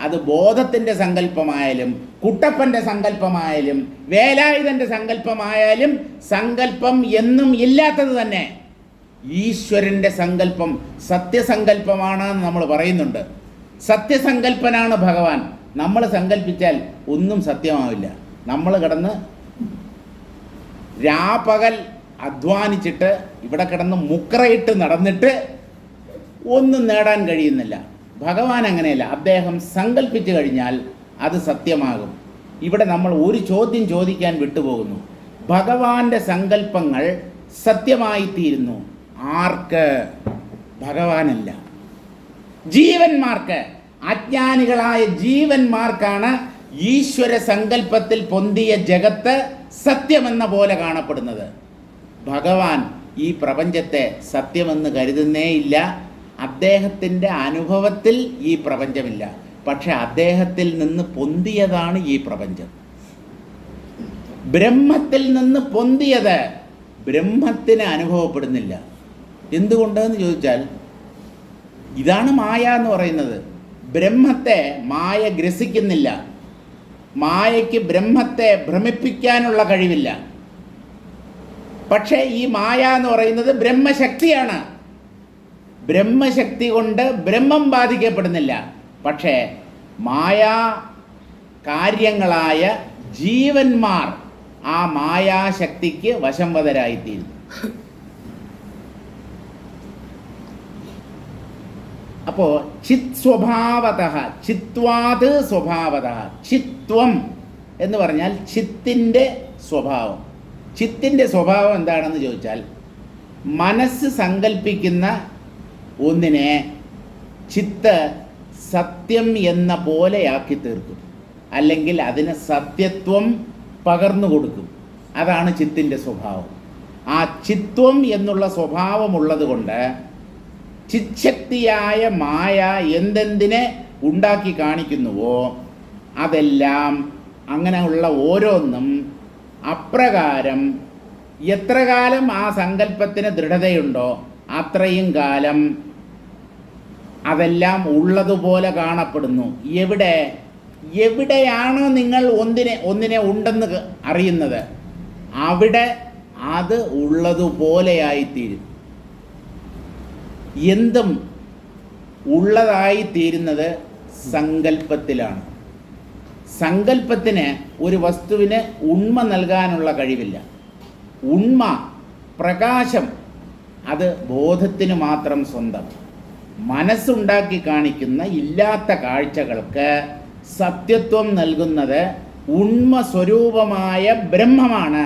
അത് ബോധത്തിൻ്റെ സങ്കല്പമായാലും കുട്ടപ്പൻ്റെ സങ്കല്പമായാലും വേലായുധൻ്റെ സങ്കല്പമായാലും സങ്കല്പം എന്നും ഇല്ലാത്തത് തന്നെ. ഈശ്വരൻ്റെ സങ്കല്പം സത്യസങ്കല്പമാണെന്ന് നമ്മൾ പറയുന്നുണ്ട്. സത്യസങ്കല്പനാണ് ഭഗവാൻ. നമ്മൾ സങ്കല്പിച്ചാൽ ഒന്നും സത്യമാവില്ല. നമ്മൾ കിടന്ന് രാപകൽ അധ്വാനിച്ചിട്ട് ഇവിടെ കിടന്ന് മുക്കറയിട്ട് നടന്നിട്ട് ഒന്നും നേടാൻ കഴിയുന്നില്ല. ഭഗവാൻ അങ്ങനെയല്ല. അദ്ദേഹം സങ്കല്പിച്ചു കഴിഞ്ഞാൽ അത് സത്യമാകും. ഇവിടെ നമ്മൾ ഒരു ചോദ്യം ചോദിക്കാൻ വിട്ടുപോകുന്നു. ഭഗവാന്റെ സങ്കല്പങ്ങൾ സത്യമായിത്തീരുന്നു. ആർക്ക്? ഭഗവാനല്ല, ജീവന്മാർക്ക്. അജ്ഞാനികളായ ജീവന്മാർക്കാണ് ഈശ്വര സങ്കല്പത്തിൽ പൊന്തിയ ജഗത്ത് സത്യമെന്ന പോലെ കാണപ്പെടുന്നത്. ഭഗവാൻ ഈ പ്രപഞ്ചത്തെ സത്യമെന്ന് കരുതുന്നേയില്ല. അദ്ദേഹത്തിൻ്റെ അനുഭവത്തിൽ ഈ പ്രപഞ്ചമില്ല. പക്ഷെ അദ്ദേഹത്തിൽ നിന്ന് പൊന്തിയതാണ് ഈ പ്രപഞ്ചം. ബ്രഹ്മത്തിൽ നിന്ന് പൊന്തിയത് ബ്രഹ്മത്തിന് അനുഭവപ്പെടുന്നില്ല. എന്തുകൊണ്ടെന്ന് ചോദിച്ചാൽ, ഇതാണ് മായ എന്ന് പറയുന്നത്. ബ്രഹ്മത്തെ മായ ഗ്രസിക്കുന്നില്ല. മായയ്ക്ക് ബ്രഹ്മത്തെ ഭ്രമിപ്പിക്കാനുള്ള കഴിവില്ല. പക്ഷേ ഈ മായ എന്ന് പറയുന്നത് ബ്രഹ്മശക്തിയാണ്. ബ്രഹ്മശക്തി കൊണ്ട് ബ്രഹ്മം ബാധിക്കപ്പെടുന്നില്ല. പക്ഷേ മായാ കാര്യങ്ങളായ ജീവന്മാർ ആ മായാശക്തിക്ക് വശംവദരായിത്തീരുന്നു. അപ്പോൾ ചിത് സ്വഭാവതഃ ചിത്വാത് സ്വഭാവതഃ. ചിത്വം എന്ന് പറഞ്ഞാൽ ചിത്തിൻ്റെ സ്വഭാവം. ചിത്തിൻ്റെ സ്വഭാവം എന്താണെന്ന് ചോദിച്ചാൽ, മനസ്സ് സങ്കല്പിക്കുന്ന ഒന്നിനെ ചിത്ത് സത്യം എന്ന പോലെയാക്കി തീർക്കും, അല്ലെങ്കിൽ അതിന് സത്യത്വം പകർന്നു കൊടുക്കും. അതാണ് ചിത്തിൻ്റെ സ്വഭാവം. ആ ചിത്വം എന്നുള്ള സ്വഭാവമുള്ളത് കൊണ്ട് ചിച്ഛക്തിയായ മായ എന്തെന്തിനെ ഉണ്ടാക്കി കാണിക്കുന്നുവോ അതെല്ലാം, അങ്ങനെയുള്ള ഓരോന്നും അപ്രകാരം എത്ര കാലം ആ സങ്കല്പത്തിന് ദൃഢതയുണ്ടോ അത്രയും കാലം അതെല്ലാം ഉള്ളതുപോലെ കാണപ്പെടുന്നു. എവിടെയാണോ നിങ്ങൾ ഒന്നിനെ ഉണ്ടെന്ന് അറിയുന്നത് അവിടെ അത് ഉള്ളതുപോലെയായിത്തീരും. എന്തും ഉള്ളതായിത്തീരുന്നത് സങ്കല്പത്തിലാണ്. സങ്കല്പത്തിന് ഒരു വസ്തുവിന് ഉണ്മ നൽകാനുള്ള കഴിവില്ല. ഉണ്മ, പ്രകാശം അത് ബോധത്തിന് മാത്രം സ്വന്തം. മനസ്സുണ്ടാക്കി കാണിക്കുന്ന ഇല്ലാത്ത കാഴ്ചകൾക്ക് സത്യത്വം നൽകുന്നത് ഉണ്മ സ്വരൂപമായ ബ്രഹ്മമാണ്.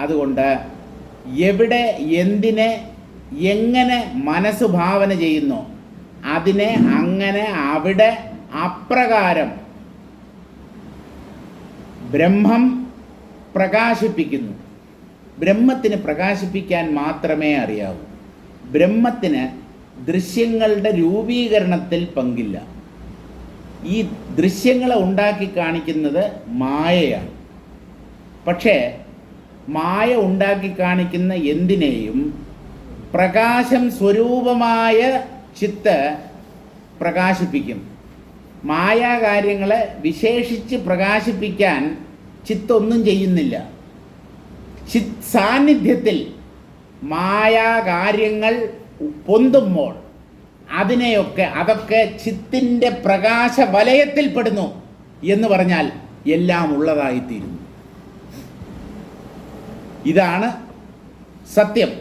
അതുകൊണ്ട് എവിടെ എന്തിനെ എങ്ങനെ മനസ്സ് ഭാവന ചെയ്യുന്നു അതിനെ അങ്ങനെ അവിടെ അപ്രകാരം ബ്രഹ്മം പ്രകാശിപ്പിക്കുന്നു. ബ്രഹ്മത്തിന് പ്രകാശിപ്പിക്കാൻ മാത്രമേ അറിയാവൂ. ബ്രഹ്മത്തിന് ദൃശ്യങ്ങളുടെ രൂപീകരണത്തിൽ പങ്കില്ല. ഈ ദൃശ്യങ്ങളെ ഉണ്ടാക്കി കാണിക്കുന്നത് മായയാണ്. പക്ഷേ മായ ഉണ്ടാക്കി കാണിക്കുന്ന എന്തിനേയും പ്രകാശം സ്വരൂപമായ ചിത്ത് പ്രകാശിപ്പിക്കും. മായാകാര്യങ്ങളെ വിശേഷിച്ച് പ്രകാശിപ്പിക്കാൻ ചിത്തൊന്നും ചെയ്യുന്നില്ല. സാന്നിധ്യത്തിൽ മായാകാര്യങ്ങൾ പൊന്തുമ്പോൾ അതൊക്കെ ചിത്തിൻ്റെ പ്രകാശ വലയത്തിൽപ്പെടുന്നു എന്ന് പറഞ്ഞാൽ എല്ലാം ഉള്ളതായിത്തീരുന്നു. ഇതാണ് സത്യം.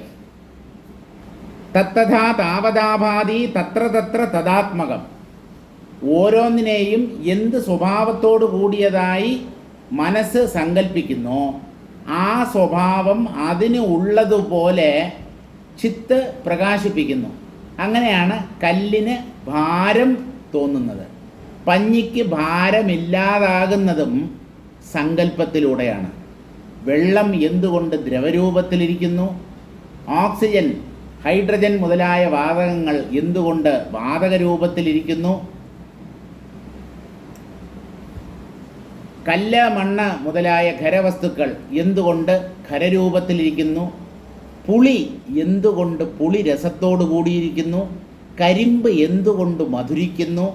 തത്തഥാ താവതാഭാതി തത്ര തത്ര തദാത്മകം. ഓരോന്നിനെയും എന്ത് സ്വഭാവത്തോടു കൂടിയതായി മനസ്സ് സങ്കല്പിക്കുന്നോ ആ സ്വഭാവം അതിന് ഉള്ളതുപോലെ ചിത്ത് പ്രകാശിപ്പിക്കുന്നു. അങ്ങനെയാണ് കല്ലിന് ഭാരം തോന്നുന്നത്. പഞ്ഞിക്ക് ഭാരമില്ലാതാകുന്നതും സങ്കല്പത്തിലൂടെയാണ്. വെള്ളം എന്തുകൊണ്ട് ദ്രവരൂപത്തിലിരിക്കുന്നു? ഓക്സിജൻ, ഹൈഡ്രജൻ മുതലായ വാതകങ്ങൾ എന്തുകൊണ്ട് വാതക രൂപത്തിലിരിക്കുന്നു? കല്ല്, മണ്ണ് മുതലായ ഖരവസ്തുക്കൾ എന്തുകൊണ്ട് ഖരരൂപത്തിലിരിക്കുന്നു? പുളി എന്തുകൊണ്ട് പുളി രസത്തോടു കൂടിയിരിക്കുന്നു? കരിമ്പ് എന്തുകൊണ്ട് മധുരിക്കുന്നു?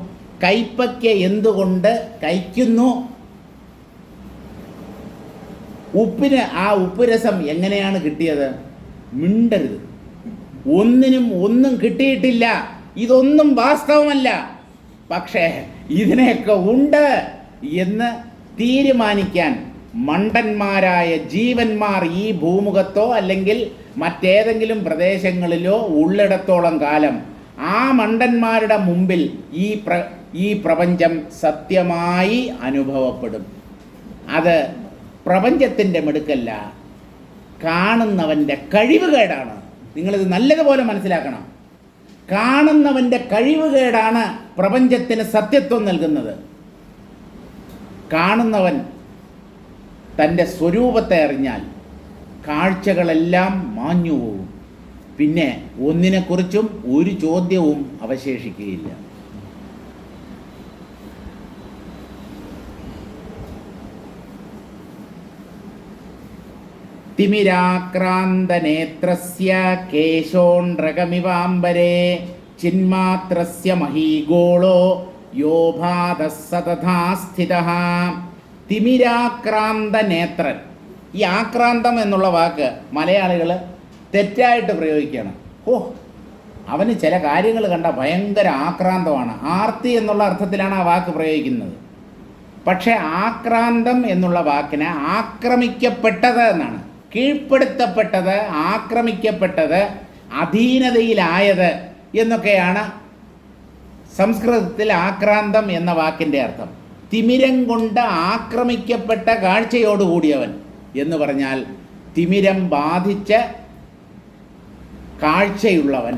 കൈപ്പയ്ക്ക എന്തുകൊണ്ട് കയ്ക്കുന്നു? ഉപ്പിന് ആ ഉപ്പ് രസം എങ്ങനെയാണ് കിട്ടിയത്? മിണ്ടരുത്. ഒന്നിനും ഒന്നും കിട്ടിയിട്ടില്ല. ഇതൊന്നും വാസ്തവമല്ല. പക്ഷേ ഇതിനെയൊക്കെ ഉണ്ട് എന്ന് തീരുമാനിക്കാൻ മണ്ടന്മാരായ ജീവന്മാർ ഈ ഭൂമുഖത്തോ അല്ലെങ്കിൽ മറ്റേതെങ്കിലും പ്രദേശങ്ങളിലോ ഉള്ളിടത്തോളം കാലം ആ മണ്ടന്മാരുടെ മുമ്പിൽ ഈ പ്രപഞ്ചം സത്യമായി അനുഭവപ്പെടും. അത് പ്രപഞ്ചത്തിൻ്റെ മിടുക്കല്ല, കാണുന്നവൻ്റെ കഴിവുകേടാണ്. നിങ്ങളിത് നല്ലതുപോലെ മനസ്സിലാക്കണം. കാണുന്നവൻ്റെ കഴിവുകേടാണ് പ്രപഞ്ചത്തിന് സത്യത്വം നൽകുന്നത്. കാണുന്നവൻ തൻ്റെ സ്വരൂപത്തെ അറിഞ്ഞാൽ കാഴ്ചകളെല്ലാം മാഞ്ഞു പോകും. പിന്നെ ഒന്നിനെക്കുറിച്ചും ഒരു ചോദ്യവും അവശേഷിക്കുകയില്ല. തിമിരാക്രാന്തനേത്രസ്യ കേശോണ്ഡ്രകമിവാംബരേ ചിന്മാത്രസ്യ മഹീഗോളോ യോഭാതഃ സതഥാ സ്ഥിതഃ. തിമിരാക്രാന്തനേത്രൻ. ഈ ആക്രാന്തം എന്നുള്ള വാക്ക് മലയാളികൾ തെറ്റായിട്ട് പ്രയോഗിക്കുകയാണ്. അവന് ചില കാര്യങ്ങൾ കണ്ട ഭയങ്കര ആക്രാന്തമാണ്. ആർത്തി എന്നുള്ള അർത്ഥത്തിലാണ് ആ വാക്ക് പ്രയോഗിക്കുന്നത്. പക്ഷേ ആക്രാന്തം എന്നുള്ള വാക്കിന് ആക്രമിക്കപ്പെട്ടത് എന്നാണ്. കീഴ്പ്പെടുത്തപ്പെട്ടത്, ആക്രമിക്കപ്പെട്ടത്, അധീനതയിലായത് എന്നൊക്കെയാണ് സംസ്കൃതത്തിൽ ആക്രാന്തം എന്ന വാക്കിൻ്റെ അർത്ഥം. തിമിരം കൊണ്ട് ആക്രമിക്കപ്പെട്ട കാഴ്ചയോടുകൂടിയവൻ എന്ന് പറഞ്ഞാൽ തിമിരം ബാധിച്ച കാഴ്ചയുള്ളവൻ.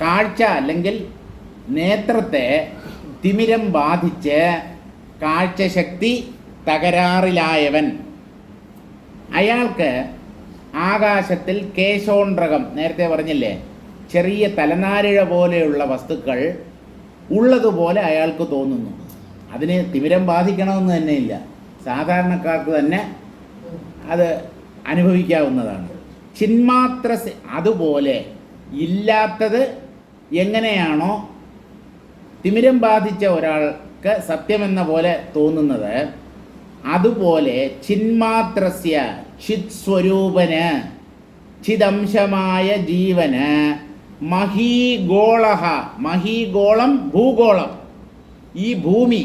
കാഴ്ച അല്ലെങ്കിൽ നേത്രത്തെ തിമിരം ബാധിച്ച് കാഴ്ചശക്തി തകരാറിലായവൻ. അയാൾക്ക് ആകാശത്തിൽ കേശോണ്ഡ്രകം, നേരത്തെ പറഞ്ഞില്ലേ, ചെറിയ തലനാരിഴ പോലെയുള്ള വസ്തുക്കൾ ഉള്ളതുപോലെ അയാൾക്ക് തോന്നുന്നു. അതിന് തിമിരം ബാധിക്കണമെന്ന് തന്നെയില്ല, സാധാരണക്കാർക്ക് തന്നെ അത് അനുഭവിക്കാവുന്നതാണ്. ചിന്മാത്ര അതുപോലെ ഇല്ലാത്തത് എങ്ങനെയാണോ തിമിരം ബാധിച്ച ഒരാൾക്ക് സത്യമെന്ന പോലെ തോന്നുന്നത്, അതുപോലെ ചിന്മാത്രസ്യ ചിത് സ്വരൂപന്, ചിദംശമായ ജീവന്, മഹീഗോളഹ, മഹീഗോളം ഭൂഗോളം, ഈ ഭൂമി,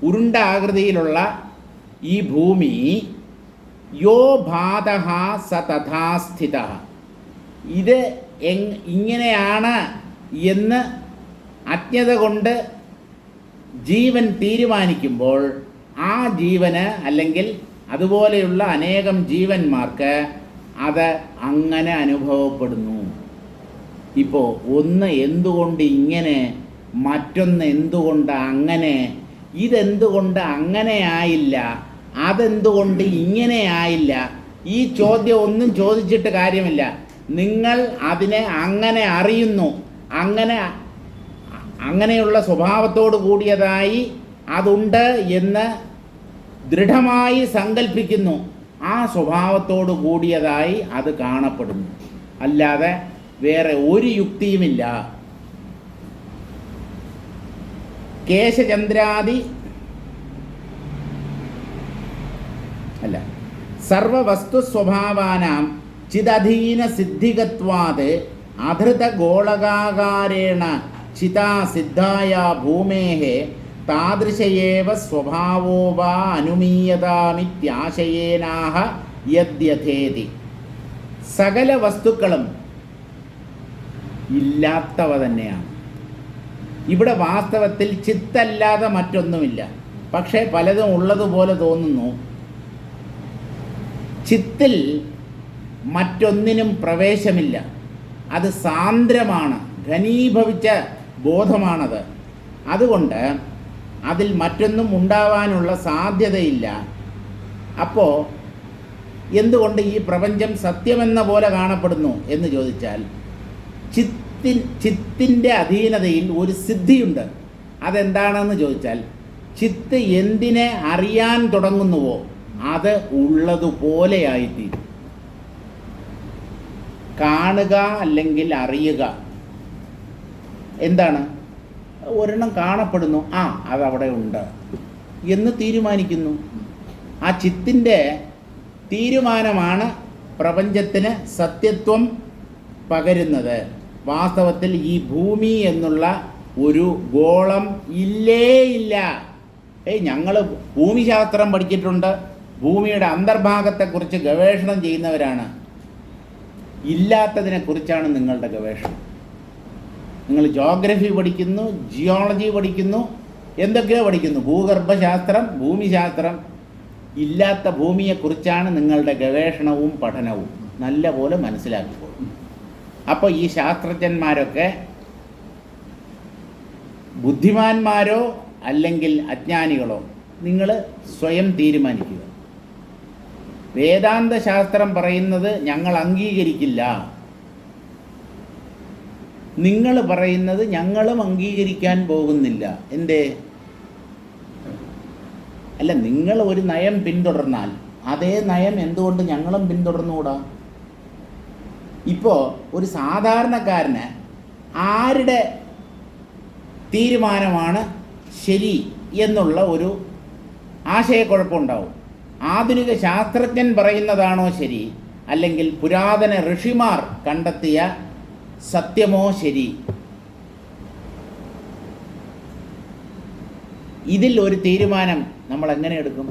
ഉരുണ്ട ആകൃതിയിലുള്ള ഈ ഭൂമി, യോ ഭാതഃ സ തഥാ സ്ഥിതഃ, ഇത് ഇങ്ങനെയാണ് എന്ന് അജ്ഞത കൊണ്ട് ജീവൻ തീരുമാനിക്കുമ്പോൾ ആ ജീവന് അല്ലെങ്കിൽ അതുപോലെയുള്ള അനേകം ജീവന്മാർക്ക് അത് അങ്ങനെ അനുഭവപ്പെടുന്നു. ഇപ്പോൾ ഒന്ന് എന്തുകൊണ്ട് ഇങ്ങനെ, മറ്റൊന്ന് എന്തുകൊണ്ട് അങ്ങനെ, ഇതെന്തുകൊണ്ട് അങ്ങനെ ആയില്ല, അതെന്തുകൊണ്ട് ഇങ്ങനെ ആയില്ല, ഈ ചോദ്യം ഒന്നും ചോദിച്ചിട്ട് കാര്യമില്ല. നിങ്ങൾ അതിനെ അങ്ങനെ അറിയുന്നു, അങ്ങനെയുള്ള സ്വഭാവത്തോട് കൂടിയതായി അതുണ്ട് എന്ന് ദൃഢമായി സങ്കല്പിക്കുന്നു. ആ സ്വഭാവത്തോട് കൂടിയതായി അത് കാണപ്പെടുന്നു. അല്ലാതെ വേറെ ഒരു യുക്തിയുമില്ല. കേശചന്ദ്രാദി അല്ല സർവവസ്തുസ്വഭാവാനാം ചിദധീന സിദ്ധികത്വാത് അധൃത ഗോളകാകാരേണ ചിതാ സിദ്ധായ ഭൂമേഃ താദൃശയേവ സ്വഭാവോ വാ അനുമീയതാമിത്യാശയേനാഹ യദ്യഥേതി. സകല വസ്തുക്കളും ഇല്ലാത്തവ തന്നെയാണ്. ഇവിടെ വാസ്തവത്തിൽ ചിത്തല്ലാതെ മറ്റൊന്നുമില്ല. പക്ഷേ പലതും ഉള്ളതുപോലെ തോന്നുന്നു. ചിത്തിൽ മറ്റൊന്നിനും പ്രവേശമില്ല. അത് സാന്ദ്രമാണ്, ഘനീഭവിച്ച ബോധമാണത്. അതുകൊണ്ട് അതിൽ മറ്റൊന്നും ഉണ്ടാവാനുള്ള സാധ്യതയില്ല. അപ്പോൾ എന്തുകൊണ്ട് ഈ പ്രപഞ്ചം സത്യമെന്ന പോലെ കാണപ്പെടുന്നു എന്ന് ചോദിച്ചാൽ, ചിത്തിൻ്റെ അധീനതയിൽ ഒരു സിദ്ധിയുണ്ട്. അതെന്താണെന്ന് ചോദിച്ചാൽ, ചിത്ത് എന്തിനെ അറിയാൻ തുടങ്ങുന്നുവോ അത് ഉള്ളതുപോലെയായിത്തീരും. കാണുക അല്ലെങ്കിൽ അറിയുക എന്താണ്? ഒരെണ്ണം കാണപ്പെടുന്നു, അതവിടെ ഉണ്ട് എന്ന് തീരുമാനിക്കുന്നു. ആ ചിത്തിൻ്റെ തീരുമാനമാണ് പ്രപഞ്ചത്തിന് സത്യത്വം പകരുന്നത്. വാസ്തവത്തിൽ ഈ ഭൂമി എന്നുള്ള ഒരു ഗോളം ഇല്ല. ഞങ്ങൾ ഭൂമിശാസ്ത്രം പഠിച്ചിട്ടുണ്ട്, ഭൂമിയുടെ അന്തർഭാഗത്തെക്കുറിച്ച് ഗവേഷണം ചെയ്യുന്നവരാണ്. ഇല്ലാത്തതിനെക്കുറിച്ചാണ് നിങ്ങളുടെ ഗവേഷണം. നിങ്ങൾ ജോഗ്രഫി പഠിക്കുന്നു, ജിയോളജി പഠിക്കുന്നു, എന്തൊക്കെയോ പഠിക്കുന്നു, ഭൂഗർഭശാസ്ത്രം, ഭൂമിശാസ്ത്രം. ഇല്ലാത്ത ഭൂമിയെക്കുറിച്ചാണ് നിങ്ങളുടെ ഗവേഷണവും പഠനവും. നല്ല പോലെ മനസ്സിലാക്കിക്കോളും. അപ്പോൾ ഈ ശാസ്ത്രജ്ഞന്മാരൊക്കെ ബുദ്ധിമാന്മാരോ അല്ലെങ്കിൽ അജ്ഞാനികളോ നിങ്ങൾ സ്വയം തീരുമാനിക്കുക. വേദാന്ത ശാസ്ത്രം പറയുന്നത് ഞങ്ങൾ അംഗീകരിക്കില്ല, നിങ്ങൾ പറയുന്നത് ഞങ്ങളും അംഗീകരിക്കാൻ പോകുന്നില്ല. എന്തേ? അല്ല, നിങ്ങൾ ഒരു നയം പിന്തുടർന്നാൽ അതേ നയം എന്തുകൊണ്ട് ഞങ്ങളും പിന്തുടർന്നുകൂടാ? ഇപ്പോൾ ഒരു സാധാരണക്കാരന് ആരുടെ തീരുമാനമാണ് ശരി എന്നുള്ള ഒരു ആശയക്കുഴപ്പമുണ്ടാവും. ആധുനിക ശാസ്ത്രജ്ഞൻ പറയുന്നതാണോ ശരി, അല്ലെങ്കിൽ പുരാതന ഋഷിമാർ കണ്ടെത്തിയ സത്യമോ ശരി? ഇതിൽ ഒരു തീരുമാനം നമ്മൾ എങ്ങനെ എടുക്കും?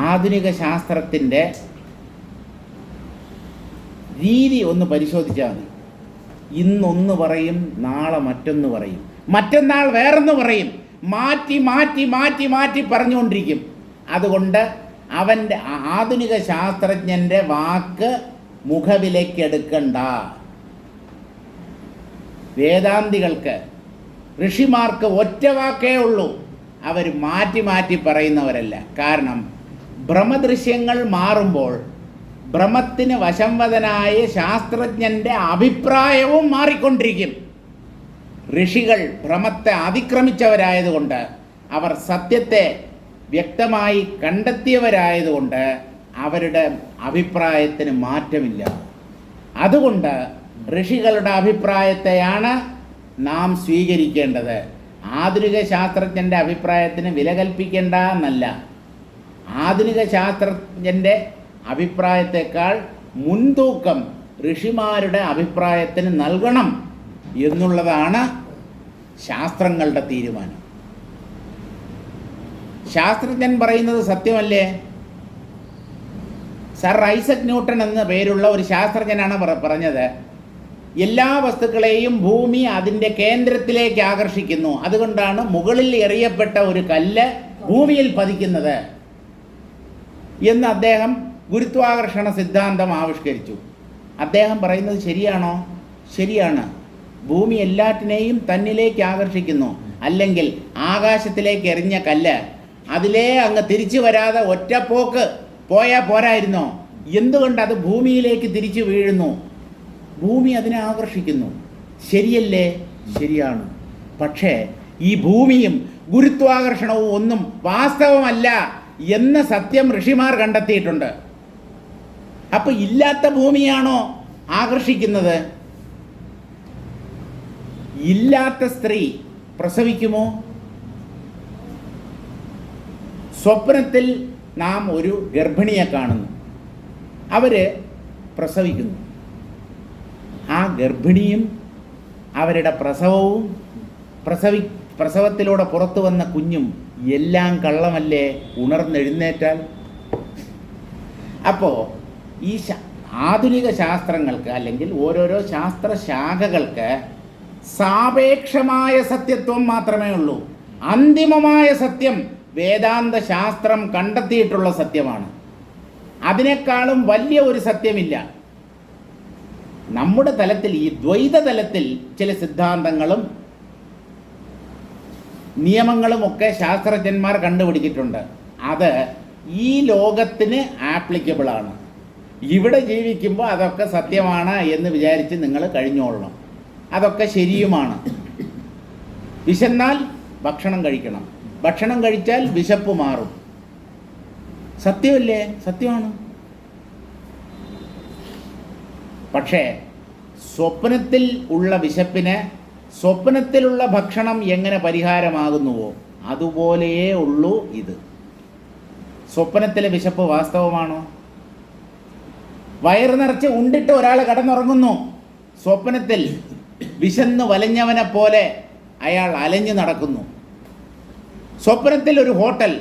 ആധുനിക ശാസ്ത്രത്തിൻ്റെ രീതി ഒന്ന് പരിശോധിച്ചാൽ മതി. ഇന്നൊന്ന് പറയും, നാളെ മറ്റൊന്ന് പറയും, മറ്റന്നാൾ വേറൊന്ന് പറയും, മാറ്റി മാറ്റി മാറ്റി മാറ്റി പറഞ്ഞുകൊണ്ടിരിക്കും. അതുകൊണ്ട് അവൻ്റെ ആധുനിക ശാസ്ത്രജ്ഞൻ്റെ വാക്ക് മുഖവിലക്കെടുക്കണ്ട. വേദാന്തികൾക്ക്, ഋഷിമാർക്ക് ഒറ്റ വാക്കേ ഉള്ളൂ, അവർ മാറ്റി മാറ്റി പറയുന്നവരല്ല. കാരണം ഭ്രമദൃശ്യങ്ങൾ മാറുമ്പോൾ ഭ്രമത്തിന് വശംവദനായ ശാസ്ത്രജ്ഞൻ്റെ അഭിപ്രായവും മാറിക്കൊണ്ടിരിക്കും. ഋഷികൾ ഭ്രമത്തെ അതിക്രമിച്ചവരായതുകൊണ്ട്, അവർ സത്യത്തെ വ്യക്തമായി കണ്ടെത്തിയവരായതുകൊണ്ട് അവരുടെ അഭിപ്രായത്തിന് മാറ്റമില്ല. അതുകൊണ്ട് ഋഷികളുടെ അഭിപ്രായത്തെയാണ് നാം സ്വീകരിക്കേണ്ടത്. ആധുനിക ശാസ്ത്രജ്ഞൻ്റെ അഭിപ്രായത്തിന് വില കൽപ്പിക്കേണ്ട എന്നല്ല. ആധുനിക ശാസ്ത്രജ്ഞൻ്റെ അഭിപ്രായത്തെക്കാൾ മുൻതൂക്കം ഋഷിമാരുടെ അഭിപ്രായത്തിന് നൽകണം എന്നുള്ളതാണ് ശാസ്ത്രങ്ങളുടെ തീരുമാനം. ശാസ്ത്രജ്ഞൻ പറയുന്നത് സത്യമല്ലേ? സർ ഐസക് ന്യൂട്ടൺ എന്ന പേരുള്ള ഒരു ശാസ്ത്രജ്ഞനാണ് പറഞ്ഞത്, എല്ലാ വസ്തുക്കളെയും ഭൂമി അതിൻ്റെ കേന്ദ്രത്തിലേക്ക് ആകർഷിക്കുന്നു, അതുകൊണ്ടാണ് മുകളിൽ എറിയപ്പെട്ട ഒരു കല്ല് ഭൂമിയിൽ പതിക്കുന്നത് എന്ന് അദ്ദേഹം ഗുരുത്വാകർഷണ സിദ്ധാന്തം ആവിഷ്കരിച്ചു. അദ്ദേഹം പറയുന്നത് ശരിയാണോ? ശരിയാണ്. ഭൂമി എല്ലാറ്റിനെയും തന്നിലേക്ക് ആകർഷിക്കുന്നു. അല്ലെങ്കിൽ ആകാശത്തിലേക്ക് എറിഞ്ഞ കല്ല് അതിലേ അങ്ങ് തിരിച്ചു വരാതെ ഒറ്റപ്പോക്ക് പോയാൽ പോരായിരുന്നോ? എന്തുകൊണ്ട് അത് ഭൂമിയിലേക്ക് തിരിച്ചു വീഴുന്നു? ഭൂമി അതിനെ ആകർഷിക്കുന്നു. ശരിയല്ലേ? ശരിയാണ്. പക്ഷേ ഈ ഭൂമിയും ഗുരുത്വാകർഷണവും ഒന്നും വാസ്തവമല്ല എന്ന സത്യം ഋഷിമാർ കണ്ടെത്തിയിട്ടുണ്ട്. അപ്പൊ ഇല്ലാത്ത ഭൂമിയാണോ ആകർഷിക്കുന്നത്? ഇല്ലാത്ത സ്ത്രീ പ്രസവിക്കുമോ? സ്വപ്നത്തിൽ നാം ഒരു ഗർഭിണിയെ കാണുന്നു, അവര് പ്രസവിക്കുന്നു. ആ ഗർഭിണിയും അവരുടെ പ്രസവവും പ്രസവത്തിലൂടെ പുറത്തു വന്ന കുഞ്ഞും എല്ലാം കള്ളമല്ലേ ഉണർന്നെഴുന്നേറ്റാൽ? അപ്പോൾ ഈ ആധുനിക ശാസ്ത്രങ്ങൾക്ക് അല്ലെങ്കിൽ ഓരോരോ ശാസ്ത്രശാഖകൾക്ക് സാപേക്ഷമായ സത്യത്വം മാത്രമേ ഉള്ളൂ. അന്തിമമായ സത്യം വേദാന്ത ശാസ്ത്രം കണ്ടെത്തിയിട്ടുള്ള സത്യമാണ്. അതിനേക്കാളും വലിയ ഒരു സത്യമില്ല. നമ്മുടെ തലത്തിൽ, ഈ ദ്വൈത തലത്തിൽ ചില സിദ്ധാന്തങ്ങളും നിയമങ്ങളും ഒക്കെ ശാസ്ത്രജ്ഞന്മാർ കണ്ടുപിടിച്ചിട്ടുണ്ട്. അത് ഈ ലോകത്തിന് ആപ്ലിക്കബിൾ ആണ്. ഇവിടെ ജീവിക്കുമ്പോൾ അതൊക്കെ സത്യമാണ് എന്ന് വിചാരിച്ച് നിങ്ങൾ കഴിഞ്ഞോളണം. അതൊക്കെ ശരിയുമാണ്. വിശന്നാൽ ഭക്ഷണം കഴിക്കണം, ഭക്ഷണം കഴിച്ചാൽ വിശപ്പ് മാറും. സത്യമല്ലേ? സത്യമാണ്. പക്ഷേ സ്വപ്നത്തിൽ ഉള്ള വിശപ്പിന് സ്വപ്നത്തിലുള്ള ഭക്ഷണം എങ്ങനെ പരിഹാരമാകുന്നുവോ അതുപോലെയേ ഉള്ളൂ ഇത്. സ്വപ്നത്തിലെ വിശപ്പ് വാസ്തവമാണോ? വയറ് നിറച്ച് ഉണ്ടിട്ട് ഒരാൾ കടന്നുറങ്ങുന്നു. സ്വപ്നത്തിൽ വിശന്ന് വലഞ്ഞവനെ പോലെ അയാൾ അലഞ്ഞു നടക്കുന്നു. സ്വപ്നത്തിൽ ഒരു ഹോട്ടൽ,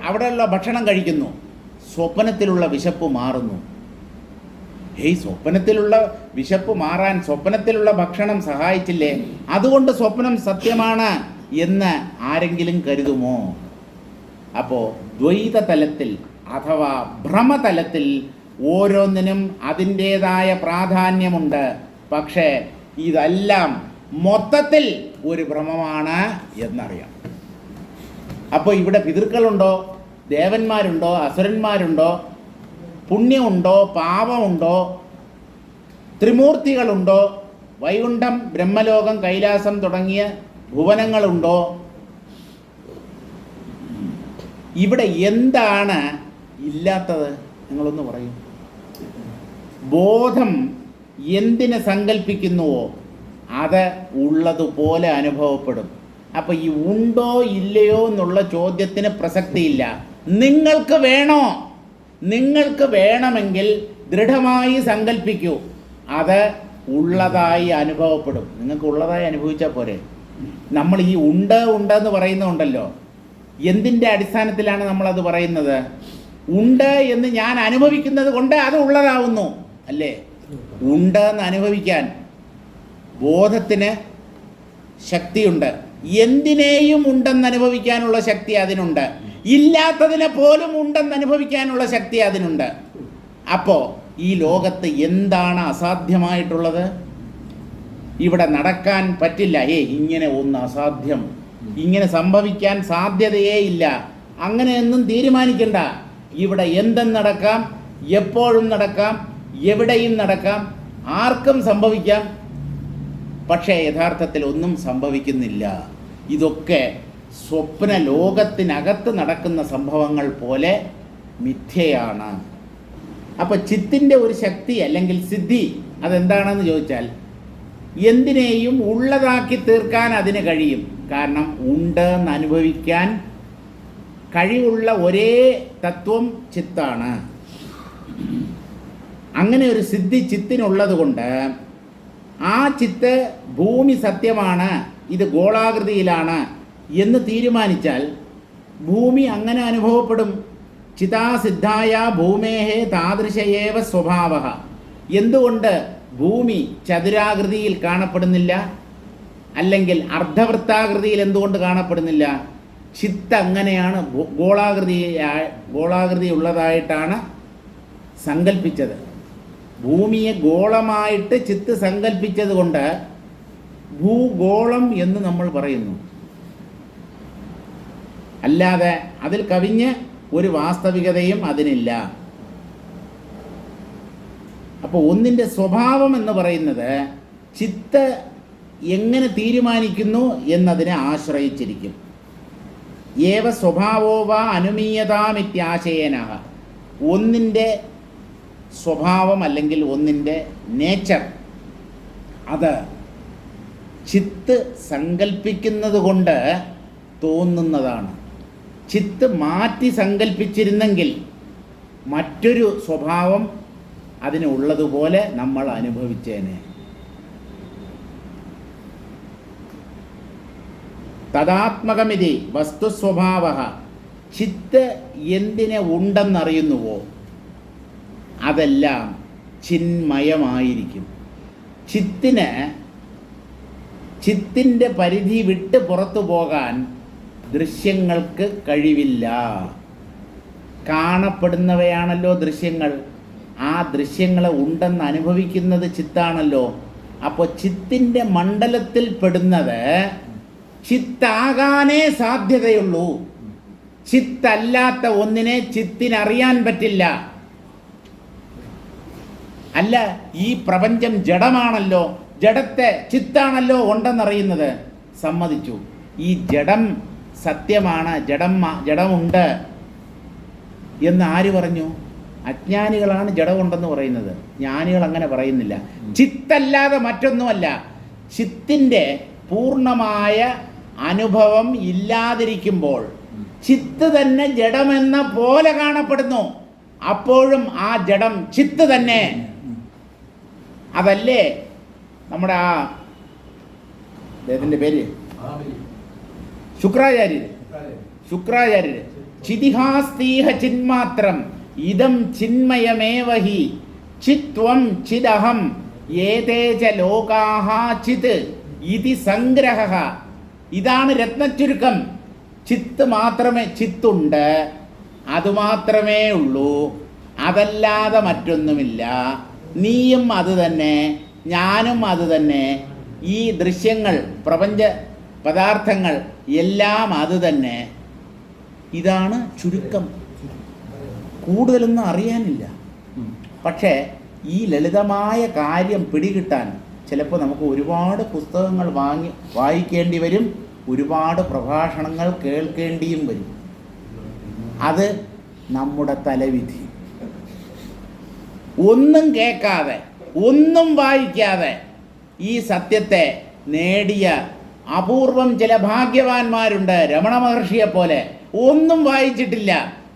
അവിടെയുള്ള ഭക്ഷണം കഴിക്കുന്നു. സ്വപ്നത്തിലുള്ള വിശപ്പ് മാറുന്നു. സ്വപ്നത്തിലുള്ള വിശപ്പ് മാറാൻ സ്വപ്നത്തിലുള്ള ഭക്ഷണം സഹായിച്ചില്ലേ? അതുകൊണ്ട് സ്വപ്നം സത്യമാണ് എന്ന് ആരെങ്കിലും കരുതുമോ? അപ്പോൾ ദ്വൈത തലത്തിൽ അഥവാ ഭ്രമതലത്തിൽ ഓരോന്നിനും അതിൻ്റേതായ പ്രാധാന്യമുണ്ട്. പക്ഷേ ഇതെല്ലാം മൊത്തത്തിൽ ഒരു ഭ്രമമാണ് എന്നറിയാം. അപ്പോൾ ഇവിടെ പിതൃക്കളുണ്ടോ, ദേവന്മാരുണ്ടോ, അസുരന്മാരുണ്ടോ, പുണ്യമുണ്ടോ, പാപമുണ്ടോ, ത്രിമൂർത്തികളുണ്ടോ, വൈകുണ്ഠം, ബ്രഹ്മലോകം, കൈലാസം തുടങ്ങിയ ഭുവനങ്ങളുണ്ടോ? ഇവിടെ എന്താണ് ഇല്ലാത്തത്? നിങ്ങളൊന്ന് പറയൂ. ബോധം എന്തിനെ സങ്കല്പിക്കുന്നുവോ അത് ഉള്ളതുപോലെ അനുഭവപ്പെടും. അപ്പം ഈ ഉണ്ടോ ഇല്ലയോ എന്നുള്ള ചോദ്യത്തിന് പ്രസക്തിയില്ല. നിങ്ങൾക്ക് വേണോ? നിങ്ങൾക്ക് വേണമെങ്കിൽ ദൃഢമായി സങ്കല്പിക്കൂ, അത് ഉള്ളതായി അനുഭവപ്പെടും. നിങ്ങൾക്ക് ഉള്ളതായി അനുഭവിച്ചാൽ പോരെ. നമ്മൾ ഈ ഉണ്ടെന്ന് പറയുന്നുണ്ടല്ലോ, എന്തിൻ്റെ അടിസ്ഥാനത്തിലാണ് നമ്മളത് പറയുന്നത്? ഉണ്ട് എന്ന് ഞാൻ അനുഭവിക്കുന്നത് കൊണ്ട് അത് ഉള്ളതാവുന്നു അല്ലേ? ഉണ്ടെന്ന് അനുഭവിക്കാൻ ബോധത്തിന് ശക്തിയുണ്ട്. എന്തിനേയും ഉണ്ടെന്ന് അനുഭവിക്കാനുള്ള ശക്തി അതിനുണ്ട്. ഇല്ലാത്തതിനെ പോലും ഉണ്ടെന്ന് അനുഭവിക്കാനുള്ള ശക്തി അതിനുണ്ട്. അപ്പോൾ ഈ ലോകത്ത് എന്താണ് അസാധ്യമായിട്ടുള്ളത്? ഇവിടെ നടക്കാൻ പറ്റില്ല, ഇങ്ങനെ ഒന്ന് അസാധ്യം, ഇങ്ങനെ സംഭവിക്കാൻ സാധ്യതയേ ഇല്ല, അങ്ങനെയൊന്നും തീരുമാനിക്കണ്ട. ഇവിടെ എന്തും നടക്കാം, എപ്പോഴും നടക്കാം, എവിടെയും നടക്കാം, ആർക്കും സംഭവിക്കാം. പക്ഷേ യഥാർത്ഥത്തിൽ ഒന്നും സംഭവിക്കുന്നില്ല. ഇതൊക്കെ സ്വപ്ന ലോകത്തിനകത്ത് നടക്കുന്ന സംഭവങ്ങൾ പോലെ മിഥ്യയാണ്. അപ്പോൾ ചിത്തിൻ്റെ ഒരു ശക്തി അല്ലെങ്കിൽ സിദ്ധി അതെന്താണെന്ന് ചോദിച്ചാൽ, എന്തിനേയും ഉള്ളതാക്കി തീർക്കാൻ അതിന് കഴിയും. കാരണം ഉണ്ടെന്ന് അനുഭവിക്കാൻ കഴിവുള്ള ഒരേ തത്വം ചിത്താണ്. അങ്ങനെ ഒരു സിദ്ധി ചിത്തിനുള്ളത് കൊണ്ട് ആ ചിത്ത് ഭൂമി സത്യമാണ്, ഇത് ഗോളാകൃതിയിലാണ് എന്ന് തീരുമാനിച്ചാൽ ഭൂമി അങ്ങനെ അനുഭവപ്പെടും. ചിതാസിദ്ധായ ഭൂമേഹേ താദൃശയേവ സ്വഭാവഃ. എന്തുകൊണ്ട് ഭൂമി ചതുരാകൃതിയിൽ കാണപ്പെടുന്നില്ല? അല്ലെങ്കിൽ അർദ്ധവൃത്താകൃതിയിൽ എന്തുകൊണ്ട് കാണപ്പെടുന്നില്ല? ചിത്ത് അങ്ങനെയാണ് ഗോളാകൃതി ഉള്ളതായിട്ടാണ് സങ്കല്പിച്ചത്. ഭൂമിയെ ഗോളമായിട്ട് ചിത്ത് സങ്കല്പിച്ചത് കൊണ്ട് ഭൂഗോളം എന്ന് നമ്മൾ പറയുന്നു. അല്ലാതെ അതിൽ കവിഞ്ഞ് ഒരു വാസ്തവികതയും അതിനില്ല. അപ്പോൾ ഒന്നിൻ്റെ സ്വഭാവം എന്ന് പറയുന്നത് ചിത്ത് എങ്ങനെ തീരുമാനിക്കുന്നു എന്നതിനെ ആശ്രയിച്ചിരിക്കും. ഏവ സ്വഭാവോ വാ അനുമീയതാമിത്യാശയേന, ഒന്നിൻ്റെ സ്വഭാവം അല്ലെങ്കിൽ ഒന്നിൻ്റെ നേച്ചർ അത് ചിത്ത് സങ്കല്പിക്കുന്നത് കൊണ്ട് തോന്നുന്നതാണ്. ചിത്ത് മാറ്റി സങ്കല്പിച്ചിരുന്നെങ്കിൽ മറ്റൊരു സ്വഭാവം അതിനുള്ളതുപോലെ നമ്മൾ അനുഭവിച്ചേനെ. തദാത്മകമിതി വസ്തുസ്വഭാവ, ചിത്ത് എന്തിനെ ഉണ്ടെന്നറിയുന്നുവോ അതെല്ലാം ചിന്മയമായിരിക്കും. ചിത്തിൻ്റെ പരിധി വിട്ട് പുറത്തു പോകാൻ ദൃശ്യങ്ങൾക്ക് കഴിവില്ല. കാണപ്പെടുന്നവയാണല്ലോ ദൃശ്യങ്ങൾ. ആ ദൃശ്യങ്ങളെ ഉണ്ടെന്ന് അനുഭവിക്കുന്നത് ചിത്താണല്ലോ. അപ്പോൾ ചിത്തിൻ്റെ മണ്ഡലത്തിൽ പെടുന്നത് ചിത്താകാനേ സാധ്യതയുള്ളൂ. ചിത്തല്ലാത്ത ഒന്നിനെ ചിത്തിനറിയാൻ പറ്റില്ല. അല്ല, ഈ പ്രപഞ്ചം ജഡമാണല്ലോ, ജഡത്തെ ചിത്താണല്ലോ ഉണ്ടെന്നറിയുന്നത്. സമ്മതിച്ചു, ഈ ജഡം സത്യമാണ്, ജഡമുണ്ട് എന്ന് ആര് പറഞ്ഞു? അജ്ഞാനികളാണ് ജഡമുണ്ടെന്ന് പറയുന്നത്. ജ്ഞാനികൾ അങ്ങനെ പറയുന്നില്ല. ചിത്തല്ലാതെ മറ്റൊന്നുമല്ല. ചിത്തിൻ്റെ പൂർണ്ണമായ അനുഭവം ഇല്ലാതിരിക്കുമ്പോൾ ചിത്ത് തന്നെ ജഡമെന്ന പോലെ കാണപ്പെടുന്നു. അപ്പോഴും ആ ജഡം ചിത്ത് തന്നെ. അതല്ലേ നമ്മുടെ ആ അദ്ദേഹത്തിൻ്റെ പേര് ശുക്രാചാര്യര് ചിതിഹാസ്തീഹ ചിന്മാത്രം ഇദം ചിന്മയമേവഹി ചിത്വം ചിദഹം ഏതേച ലോകാഹ ചിത് ഇതി സംഗ്രഹ. ഇതാണ് രത്നച്ചുരുക്കം. ചിത്ത് മാത്രമേ, ചിത്തുണ്ട്, അതുമാത്രമേ ഉള്ളൂ, അതല്ലാതെ മറ്റൊന്നുമില്ല. നീയും അത് തന്നെ, ഞാനും അത് തന്നെ, ഈ ദൃശ്യങ്ങൾ, പ്രപഞ്ച പദാർത്ഥങ്ങൾ എല്ലാം അത് തന്നെ. ഇതാണ് ചുരുക്കം. കൂടുതലൊന്നും അറിയാനില്ല. പക്ഷേ ഈ ലളിതമായ കാര്യം പിടികിട്ടാൻ ചിലപ്പോൾ നമുക്ക് ഒരുപാട് പുസ്തകങ്ങൾ വായിക്കേണ്ടി വരും, ഒരുപാട് പ്രഭാഷണങ്ങൾ കേൾക്കേണ്ടിയും വരും. അത് നമ്മുടെ തലവിധി. ഒന്നും കേൾക്കാതെ, ഒന്നും വായിക്കാതെ ഈ സത്യത്തെ നേടിയ അപൂർവം ചില ഭാഗ്യവാന്മാരുണ്ട്. രമണ മഹർഷിയെ പോലെ ഒന്നും വായിച്ചിട്ടില്ല,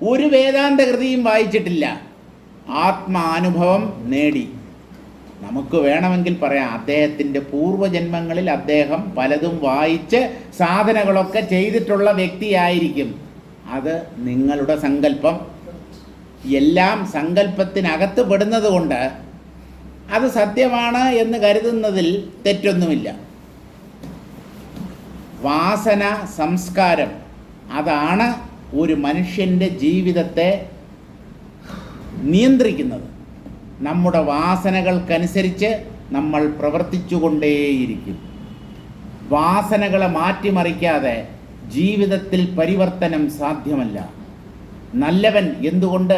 ഒരു വേദാന്ത കൃതിയും വായിച്ചിട്ടില്ല, ആത്മാനുഭവം നേടി. നമുക്ക് വേണമെങ്കിൽ പറയാം, അദ്ദേഹത്തിൻ്റെ പൂർവ്വജന്മങ്ങളിൽ അദ്ദേഹം പലതും വായിച്ച് സാധനകളൊക്കെ ചെയ്തിട്ടുള്ള വ്യക്തിയായിരിക്കും. അത് നിങ്ങളുടെ സങ്കല്പം. എല്ലാം സങ്കല്പത്തിനകത്ത് പെടുന്നത് കൊണ്ട് അത് സത്യമാണ് എന്ന് കരുതുന്നതിൽ തെറ്റൊന്നുമില്ല. വാസന സംസ്കാരം അതാണ് ഒരു മനുഷ്യൻ്റെ ജീവിതത്തെ നിയന്ത്രിക്കുന്നത്. നമ്മുടെ വാസനകൾക്കനുസരിച്ച് നമ്മൾ പ്രവർത്തിച്ചുകൊണ്ടേയിരിക്കും. വാസനകളെ മാറ്റിമറിക്കാതെ ജീവിതത്തിൽ പരിവർത്തനം സാധ്യമല്ല. നല്ലവൻ എന്തുകൊണ്ട്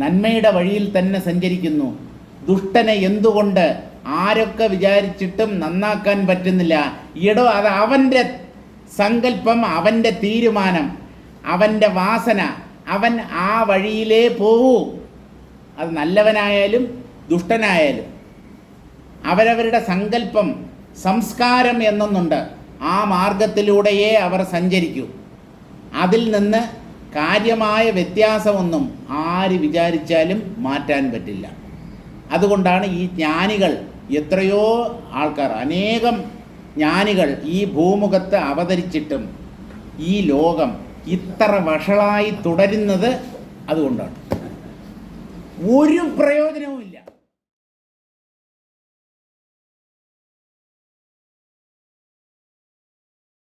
നന്മയുടെ വഴിയിൽ തന്നെ സഞ്ചരിക്കുന്നു? ദുഷ്ടനെ എന്തുകൊണ്ട് ആരൊക്കെ വിചാരിച്ചിട്ടും നന്നാക്കാൻ പറ്റുന്നില്ല? ഈടോ, അത് അവൻ്റെ സങ്കല്പം, അവൻ്റെ തീരുമാനം, അവൻ്റെ വാസന. അവൻ ആ വഴിയിലേ പോവൂ. അത് നല്ലവനായാലും ദുഷ്ടനായാലും അവരവരുടെ സങ്കല്പം, സംസ്കാരം എന്നൊന്നുണ്ട്. ആ മാർഗത്തിലൂടെയേ അവർ സഞ്ചരിക്കൂ. അതിൽ നിന്ന് കാര്യമായ വ്യത്യാസമൊന്നും ആര് വിചാരിച്ചാലും മാറ്റാൻ പറ്റില്ല. അതുകൊണ്ടാണ് ഈ ജ്ഞാനികൾ, എത്രയോ ആൾക്കാർ, അനേകം ജ്ഞാനികൾ ഈ ഭൂമുഖത്ത് അവതരിച്ചിട്ടും ഈ ലോകം ഇത്ര വഷളായി തുടരുന്നത് അതുകൊണ്ടാണ്. ഒരു പ്രയോജനവുമില്ല.